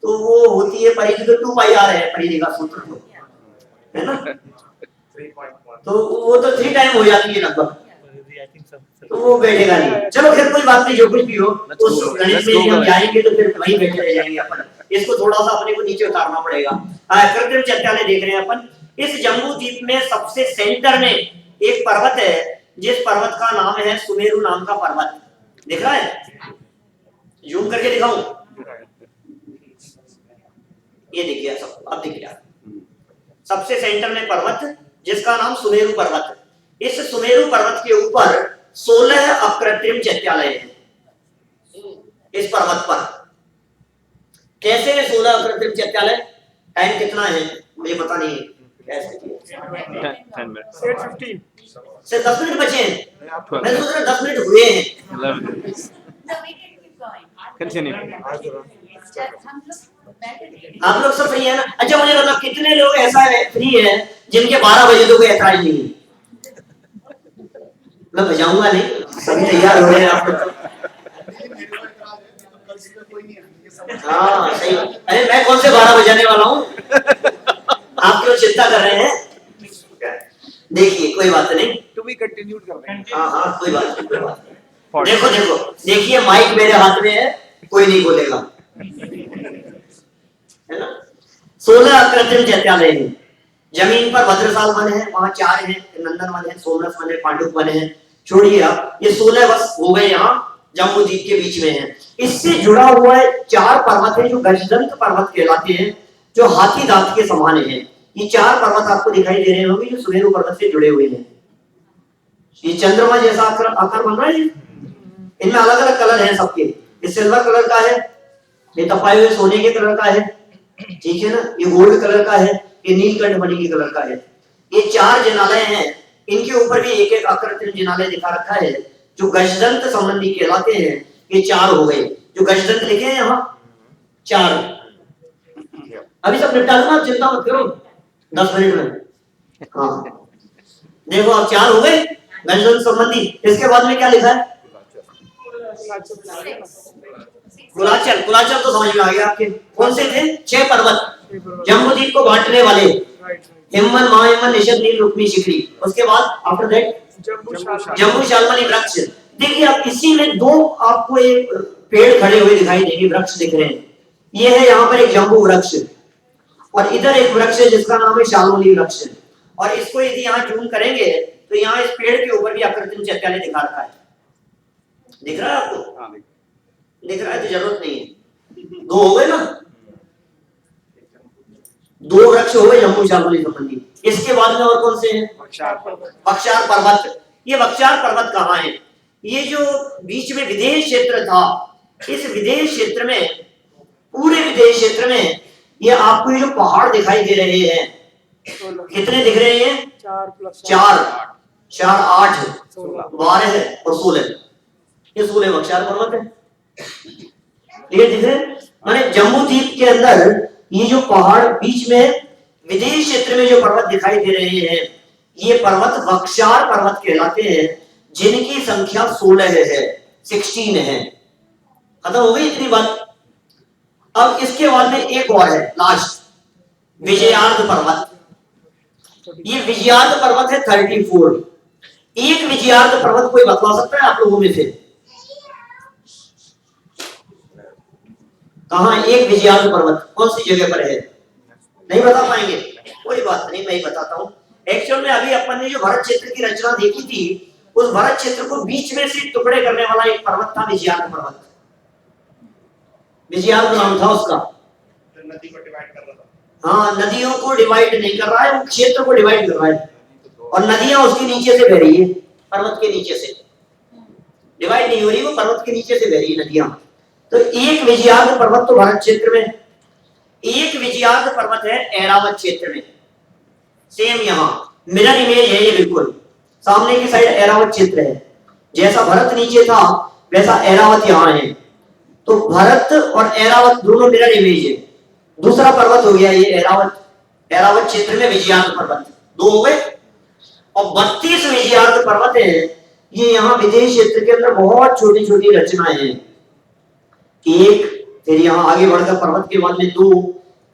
तो वो होती है परिधि, तो 2πr है परिधि का सूत्र, है ना। तो वो तो 3 टाइम हो जाती है लगभग, तो वो बैठेगा नहीं। चलो फिर कोई बात नहीं, जो कुछ भी हो उस गणित में हम जाएंगे तो फिर वहीं बैठे रह जाएंगे अपन। इसको थोड़ा सा अपने को नीचे उतारना पड़ेगा। कृत्रिम चैत्यालय देख रहे हैं अपन। इस जम्बू द्वीप में सबसे सेंटर में एक पर्वत है जिस पर्वत का नाम है सुमेरु नाम का पर्वत, दिख रहा है? जूम करके दिखाऊं? ये दिख गया सब, अब दिख गया। सबसे सेंटर में पर्वत जिसका नाम सुमेरु पर्वत। इस सुमेरु पर्वत के ऊपर 16 अकृत्रिम चैत्यालय हैं। इस पर्वत पर कैसे है 16 अकृत्रिम चैत्यालय? टाइम कितना है मुझे पता नहीं है, कैसे 10 minutes. 8:15. सिर्फ 10 मिनट बचे हैं। मैं सोच रहा 10 मिनट हुए हैं। 11 minutes. No, we can keep going. Continue. आप लोग सब फ्री है ना? अच्छा मुझे बताओ कितने लोग ऐसा है फ्री है जिनके 12 बजे तो कोई ऐतराज नहीं है? मैं बजाऊंगा नहीं, सभी तैयार हो रहे हैं आप लोग। हाँ सही। अरे मैं कौन से 12 बजाने वाला हूँ? आप क्यों चिंता कर रहे हैं? देखिए कोई बात नहीं, To be continued कर रहे हैं. हाँ हाँ कोई बात नहीं, कोई बात नहीं। देखो देखो देखिए माइक मेरे हाथ में है, कोई नहीं बोलेगा, है ना? 16 अकृत्रिम चैत्यालय हैं। जमीन पर भद्रसाल वन है, वहां 4 हैं, नंदन वन है, सोमरस वन है, पांडुप वन है। छोड़िए आप, ये 16 बस हो गए यहाँ जम्मू द्वीप के बीच में है। इससे जुड़ा हुआ है 4 पर्वत है जो गजदंत पर्वत कहलाते हैं, जो हाथी दांत के समान है। ये 4 पर्वत आपको दिखाई दे रहे होंगे जो सुमेरु पर्वत से जुड़े हुए हैं। ये चंद्रमा जैसा आकार बन रहा है, इनमें अलग अलग कलर हैं सबके। ये सिल्वर कलर का है, ये तपाए हुए सोने के कलर का है, ठीक है ना? ये गोल्ड कलर का है, ये नीलकंठ मणि के कलर का है। ये 4 जिनालय हैं, इनके ऊपर भी एक एक अकृत्रिम जिनालय दिखा रखा है जो गजदंत संबंधी कहलाते हैं। ये 4 हो गए जो गजदंत लिखे हैं यहाँ 4। अभी सब निपटा दूंगा, आप चिंता मत करो, 10 मिनट में। हाँ देखो अब 4 हो गए गजदंत संबंधी। इसके बाद में क्या लिखा है? कुलाचल। कुलाचल तो समझ में आ गया आपके। कौन से थे? 6 पर्वत जम्बूद्वीप को बांटने वाले, हिमवन, महाहिमवन, निषद, नील, रुक्मी, शिखरी। उसके बाद आफ्टर दैट जम्बू शालमली वृक्ष। देखिए अब इसी में 2 आपको एक पेड़ खड़े हुए दिखाई देंगे, वृक्ष दिख रहे हैं। ये है यहाँ पर एक जम्बू वृक्ष और इधर एक वृक्ष है जिसका नाम है शालमली वृक्ष। और इसको यदि यहाँ जूम करेंगे तो यहाँ इस पेड़ के ऊपर भी अकृत्रिम चैत्यालय दिखा रखा है। दिख रहा है आपको? हाँ, दिख रहा है तो जरूरत नहीं है। 2 हो गए ना, 2 वृक्ष हो गए जम्बू शालमली संबंधी। इसके बाद में और कौन से हैं? बख्शार पर्वत। ये बख्शार पर्वत कहाँ है? ये जो बीच में विदेश क्षेत्र था, इस विदेश क्षेत्र में, पूरे विदेश क्षेत्र में ये आपको ये जो पहाड़ दिखाई दे रहे हैं, कितने दिख रहे हैं? 4 4 8 12 और 16। ये 16 बख्शार पर्वत है। ये दिख रहे हैं? माने जम्मू द्वीप के अंदर ये जो पहाड़ बीच में विदेश क्षेत्र में जो पर्वत दिखाई दे रहे हैं, ये पर्वत बख्शार पर्वत कहलाते हैं, जिनकी संख्या 16 है, 16 है। खत्म हो गई इतनी बात। अब इसके बाद में एक और है लास्ट, विजयार्ध पर्वत। ये विजयार्ध पर्वत है 34। एक विजयार्ध पर्वत कोई बतला सकता है आप लोगों में से? कहां एक विजयार्ध पर्वत कौन सी जगह पर है? नहीं बता पाएंगे? कोई बात नहीं, मैं ही बताता हूं। एक्चुअल में अभी अपन ने जो भरत क्षेत्र की रचना देखी थी, उस भरत क्षेत्र को बीच में से टुकड़े करने वाला एक पर्वत था विजयार्ध पर्वत। विजयार्ध नाम था उसका। नदी को डिवाइड कर रहा था। हाँ, नदियों को डिवाइड नहीं कर रहा है, वो क्षेत्र को डिवाइड कर रहा है। और नदियां उसके नीचे से बह रही है, पर्वत के नीचे से डिवाइड नहीं हो रही, वो पर्वत के नीचे से बह रही है नदियां। तो एक विजयार्ध पर्वत तो भारत क्षेत्र में, एक विजयार्ध पर्वत है ऐरावत क्षेत्र में। सेम यहाँ मिरर इमेज है ये, बिल्कुल सामने की साइड ऐरावत क्षेत्र है। जैसा भरत नीचे था वैसा ऐरावत यहाँ है। तो भरत और ऐरावत दोनों मिरर इमेज है। दूसरा पर्वत हो गया ये ऐरावत। ऐरावत क्षेत्र में विजयार्ध पर्वत 2 हो गए। और 32 विजयार्ध पर्वत है। ये यहाँ विदेश क्षेत्र के अंदर बहुत छोटी छोटी रचनाएं हैं। एक, फिर यहाँ आगे बढ़कर पर्वत के बाद में 2,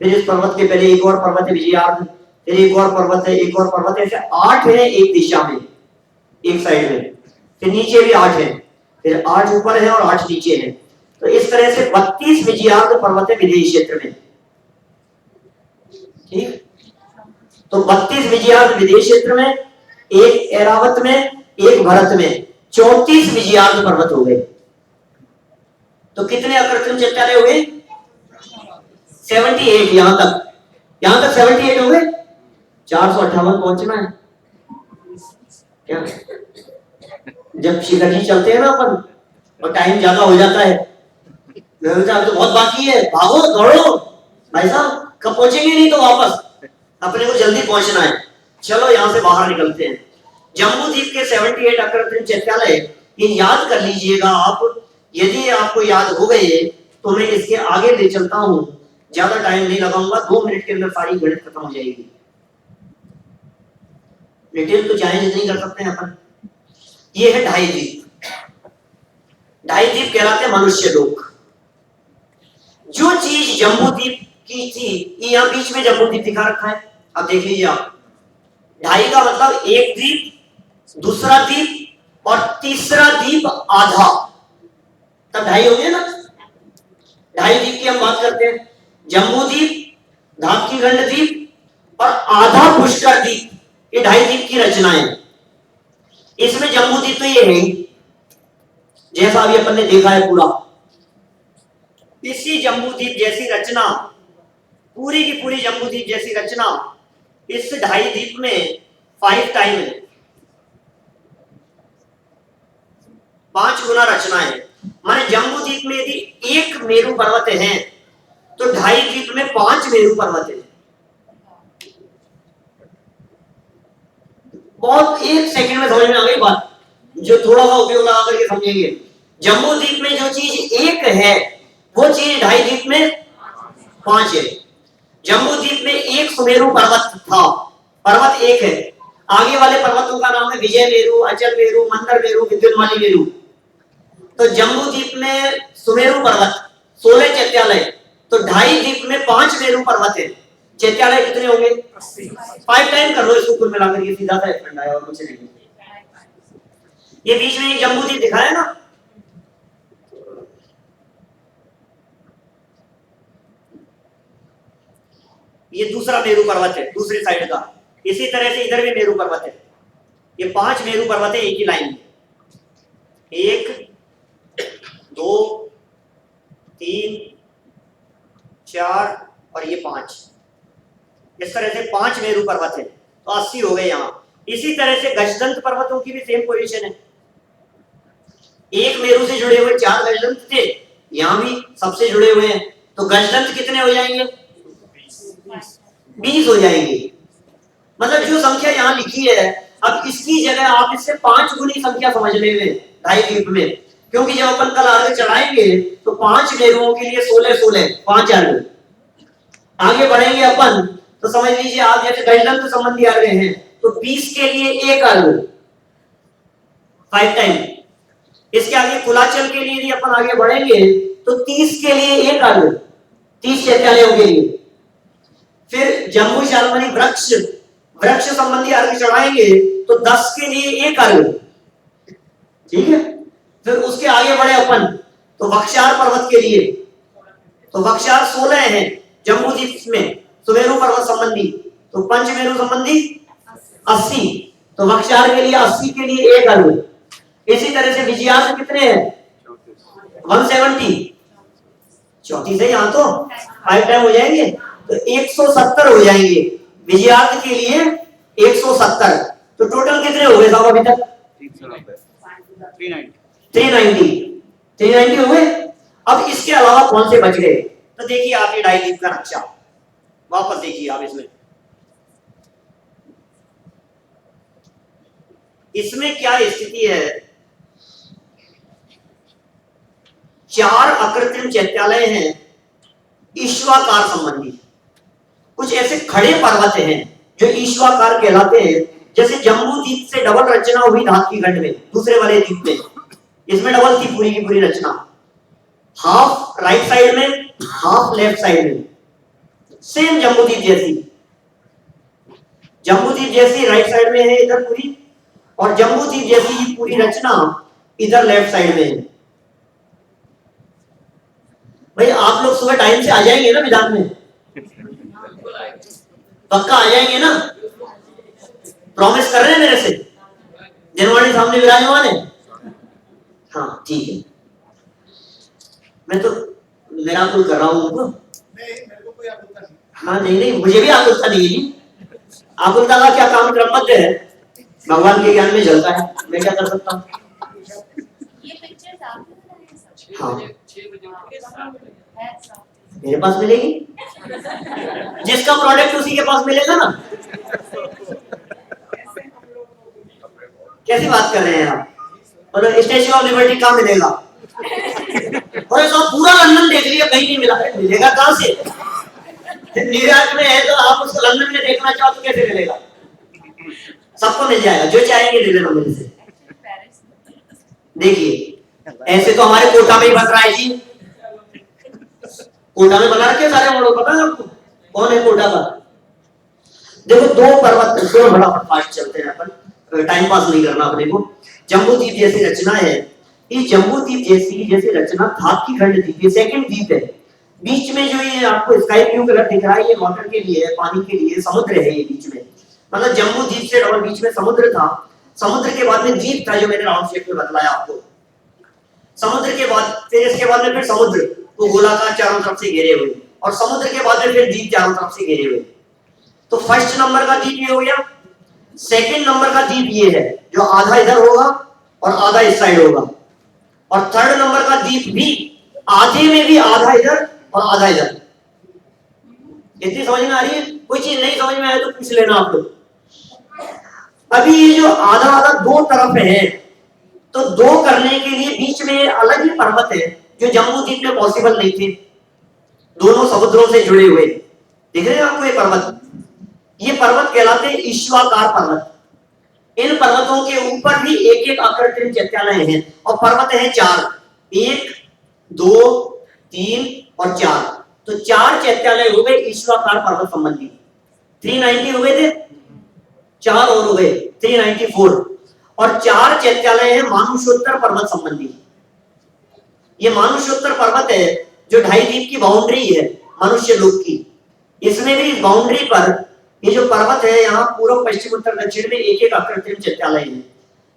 फिर इस पर्वत के पहले एक और पर्वत है विजयार्ध, फिर एक और पर्वत है, एक और पर्वत है, ऐसे 8 है एक दिशा में, एक साइड में। फिर नीचे भी 8 है, फिर 8 ऊपर है और 8 नीचे है। तो इस तरह से 32 विजयार्ध पर्वत है विदेश क्षेत्र में। ठीक, तो 32 विजयार्ध विदेश क्षेत्र में, एक ऐरावत में एक भरत में 34 विजयार्थ पर्वत हो गए। तो कितने अकृत्रिम चैत्यालय हुए? 78। यहां तक 78 हो गए। 458 पहुंचना है क्या? जब शिखर जी चलते हैं ना अपन और टाइम ज्यादा हो जाता है, तो बहुत बाकी है, भागो दौड़ो भाई साहब, कब पहुंचेंगे? नहीं तो वापस अपने को जल्दी पहुंचना है। चलो यहां से बाहर निकलते हैं। जम्बू द्वीप के 78 अकृत्रिम चैत्यालय, ये याद कर लीजिएगा आप। यदि आपको याद हो गए तो मैं इसके आगे ले चलता हूं, ज्यादा टाइम नहीं लगाऊंगा, 2 मिनट के अंदर सारी गणित खत्म हो जाएगी। डिटेल तो चाहे जितनी कर सकते हैं अपन। ये है ढाई द्वीप। ढाई द्वीप कहलाते हैं मनुष्य लोक। जो चीज जम्बू द्वीप की थी, ये यहां बीच में जम्बू द्वीप दिखा रखा है, अब देख लीजिए आप। ढाई का मतलब एक द्वीप, दूसरा द्वीप और तीसरा द्वीप आधा, तब ढाई हो गया ना। ढाई द्वीप की हम बात करते हैं। जम्बू द्वीप, धापकीखंड द्वीप और आधा पुष्कर द्वीप, ये ढाई द्वीप की रचना है। इसमें जम्बू द्वीप तो ये है ही, जैसा अभी अपन ने देखा है पूरा। इसी जम्बू द्वीप जैसी रचना, पूरी की पूरी जम्बू द्वीप जैसी रचना इस ढाई द्वीप में 5 टाइम है, 5 गुना रचना है। माने जम्बू द्वीप में यदि एक मेरू पर्वत है तो ढाई द्वीप में 5 मेरू पर्वत है। बहुत 1 सेकंड में समझ में आ गई बात, जो थोड़ा सा उपयोग लगा करके समझेंगे। जम्बू द्वीप में जो चीज एक है वो चीज ढाई द्वीप में 5 है। जम्बू द्वीप में एक सुमेरु पर्वत था, पर्वत एक है। आगे वाले पर्वतों का नाम है विजय मेरु, अचल मेरु, मंदर मेरु, विद्युन्माली मेरु। तो जम्बू द्वीप में सुमेरु पर्वत 16 चैत्यालय, तो ढाई द्वीप में 5 मेरु पर्वत है। चैत्यालय कितने होंगे? 5 टाइम कर लो इसको कुल मिलाकर, ये सीधा सा एक फंडा है और कुछ नहीं। ये बीच में एक जम्बू द्वीप दिखा है ना, ये दूसरा मेरु पर्वत है दूसरी साइड का। इसी तरह से इधर भी मेरु पर्वत है। ये 5 मेरु पर्वत है एक ही लाइन में, 1 2 3 4 और ये 5। इस तरह से 5 मेरु पर्वत है, तो 80 हो गए यहाँ। इसी तरह से गजदंत पर्वतों की भी सेम पोजीशन है। एक मेरु से जुड़े हुए 4 गजदंत थे, यहाँ भी सबसे जुड़े हुए हैं, तो गजदंत कितने हो जाएंगे? 20 हो जाएंगे। मतलब जो संख्या यहाँ लिखी है, अब इसकी जगह आप इससे 5 गुनी संख्या समझ लेंगे ढाई द्वीप में, क्योंकि जब अपन कल आगे चढ़ाएंगे तो 5 मेरुओं के लिए 16 5 अर्घ। आगे बढ़ेंगे अपन तो समझ लीजिए आप, जैसे गजदंत संबंधी अर्घ हैं तो 20 के लिए 1 अर्घ, 5 टाइम। इसके आगे कुलाचल के लिए यदि अपन आगे बढ़ेंगे तो 30 के लिए 1 अर्घ, 30 चैत्यालयों के लिए। फिर जम्बू शालमणि वृक्ष संबंधी अर्घ चढ़ाएंगे तो 10 के लिए 1 अर्घ, ठीक है। फिर उसके आगे बढ़े अपन तो वक्षार पर्वत के लिए, तो वक्षार 16 है जम्बू द्वीप में सुमेरु पर्वत संबंधी, तो पंचमेरु संबंधी 80, तो वक्षार के लिए 80 के लिए 1 अर्घ। इसी तरह से विजयार्थ कितने हैं? 170, 34 है यहाँ तो 5 टाइम हो जाएंगे, तो 170 हो जाएंगे विजयार्थ के लिए 170। तो टोटल कितने हो गए साहब अभी तक? 390 हो गए। अब इसके अलावा कौन से बच गए? तो देखिए आप ये ढाई द्वीप का नक्शा वापस देखिए आप। इसमें क्या स्थिति है? 4 अकृत्रिम चैत्यालय हैं ईश्वाकार संबंधी। कुछ ऐसे खड़े पर्वत हैं जो ईश्वाकार कहलाते हैं, जैसे जम्बू द्वीप से डबल रचना हुई धापकीखंड में, दूसरे वाले द्वीप में। इसमें डबल थी पूरी की पूरी रचना, हाफ राइट साइड में हाफ लेफ्ट साइड में, सेम जम्बू द्वीप जैसी। जम्बू द्वीप जैसी राइट साइड में है इधर पूरी, और जम्बू द्वीप जैसी पूरी रचना इधर लेफ्ट साइड में है। भाई आप लोग सुबह टाइम से आ जाएंगे ना विधान में? पक्का आ जाएंगे ना? प्रॉमिस कर रहे हैं मेरे से? जनवाणी सामने विराजमान है? हाँ ठीक है, मैं तो मिराकुल कर रहा हूँ उनको। नहीं मेरे को कोई आकुलता नहीं। हाँ नहीं नहीं, मुझे भी आकुलता नहीं है जी। आकुलता का क्या काम क्रमबद्ध है, भगवान के ज्ञान में जलता है, मैं क्या कर सकता हूँ। ये पिक्चर्स आपने बनाए हैं सब? हाँ है सब। मेरे पास मिलेगी, जिसका प्रोडक्ट उसी के पास मिलेगा ना। कैसी बात कर रहे हैं आप, मतलब स्टैच्यू ऑफ लिबर्टी कहाँ मिलेगा? और सब पूरा लंदन देख लिया, कहीं नहीं मिला, मिलेगा कहाँ से? न्यूयॉर्क में है तो आप उसको लंदन में देखना चाहो तो कैसे मिलेगा? सबको मिल जाएगा, जो चाहेंगे ले लेना मेरे से। देखिए ऐसे तो हमारे कोटा में ही बन रहा है जी, कोटा में बना रखे सारे मॉडल, पता है आपको कौन है कोटा का? देखो दो पर्वत, दो बड़ा फास्ट चलते हैं अपन, टाइम पास नहीं करना अपने को। जम्बूद्वीप जैसी रचना है, ये जम्बूद्वीप जैसी रचना धाप की खंड द्वीप, ये सेकंड द्वीप है। बीच में जो ये आपको स्काई ब्लू कलर दिख रहा है, ये वाटर के लिए है, पानी के लिए, समुद्र है ये बीच में, मतलब जम्बूद्वीप से डबल बीच में समुद्र था। समुद्र के बाद में द्वीप था जो मैंने राउंड शेप में बतलाया आपको। समुद्र के बाद फिर इसके बाद में फिर समुद्र को गोलाकार चारों तरफ से घेरे हुए, और समुद्र के बाद में फिर द्वीप चारों तरफ से घेरे हुए। तो फर्स्ट नंबर का द्वीप ये हो गया। सेकंड नंबर का द्वीप ये है जो आधा इधर होगा और आधा इस साइड होगा, और थर्ड नंबर का द्वीप भी आधे में भी आधा इधर और आधा इधर। इतनी समझ में आ रही है? कोई चीज नहीं समझ में आए तो पूछ लेना आप लोग। अभी ये जो आधा आधा दो तरफ है, तो दो करने के लिए बीच में अलग ही पर्वत है जो जम्बूद्वीप में पॉसिबल नहीं थे, दोनों समुद्रों से जुड़े हुए। दिख रहे हैं आपको ये पर्वत? ये पर्वत कहलाते हैं ईश्वाकार पर्वत। इन पर्वतों के ऊपर भी एक एक आकृतिम चैत्यालय हैं, और पर्वत है 4, 1 2 3 और 4। तो 4 चैत्यालय हो गए ईश्वाकार पर्वत संबंधी। 390 हो गए थे, 4 और हो गए 394, और 4 चैत्यालय है मानुषोत्तर पर्वत संबंधी। ये मानुषोत्तर पर्वत है जो 2.5 द्वीप की बाउंड्री है मनुष्य लोक की। इसमें भी इस बाउंड्री पर ये जो पर्वत है, यहाँ पूर्व पश्चिम उत्तर दक्षिण में एक एक आकृतिम चैत्यालय है।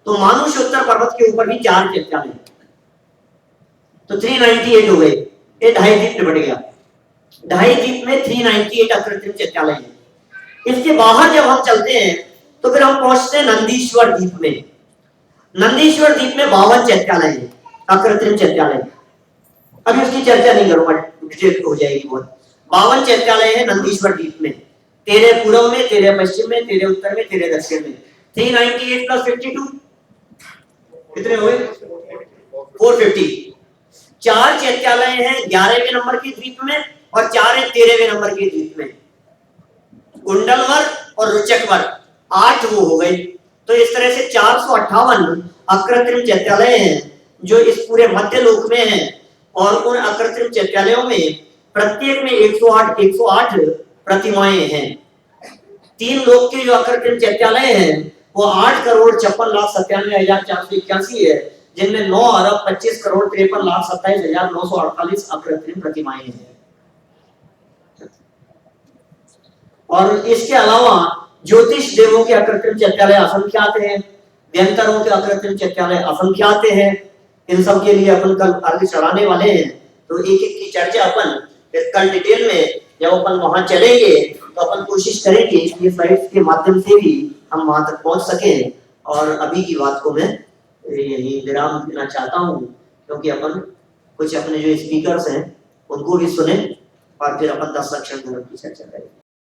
तो मानुषोत्तर पर्वत के ऊपर भी 4 चैत्यालय, तो 398 हो गए। ये 2.5 द्वीप निपट गया। 2.5 द्वीप में 398 आकृतिम चैत्यालय है। इसके बाहर जब हम चलते हैं तो फिर हम पहुंचते हैं नंदीश्वर द्वीप में। नंदीश्वर द्वीप में 52 चैत्यालय है, आकृतिम चैत्यालय। अभी उसकी चर्चा नहीं करूंगा, डिटेल हो जाएगी बहुत। 52 चैत्यालय है नंदीश्वर द्वीप में, तेरे पूर्व में, तेरे पश्चिम में, तेरे उत्तर में, तेरे दक्षिण में। 398 प्लस 52 कितने हुए? 450। 4 चैत्यालय हैं 11वें नंबर के द्वीप में, और 4 है 13वें नंबर के द्वीप में। कुंडलवर और रुचकवर 8 वो हो गए। तो इस तरह से 458 अकृत्रिम चैत्यालय हैं जो इस पूरे मध्य लोक में हैं, और उन अकृत्रिम चैत्यालयों में प्रत्येक में 108 प्रतिमाएं हैं। 3 लोक के जो अकृत्रिम चैत्यालय हैं वो 8,56,97,481 है, जिनमें 9,25,53,27,948 अकृत्रिम प्रतिमाएं हैं। और इसके अलावा ज्योतिष देवों के अकृत्रिम चैत्यालय असंख्यात हैं, व्यंतरों के अकृत्रिम चैत्यालय असंख्यात हैं। इन सब के लिए अपन कल अर्घ चढ़ाने वाले हैं, तो एक एक की चर्चा अपन कल डिटेल में जब अपन वहां चलेंगे तो अपन कोशिश करेंगे ये स्लाइड्स के माध्यम से भी हम वहां तक पहुंच सकें। और अभी की बात को मैं यही विराम देना चाहता हूं, क्योंकि अपन कुछ अपने जो स्पीकर्स हैं उनको भी सुने और फिर अपन 10 लक्षण धर्म की चर्चा करेंगे।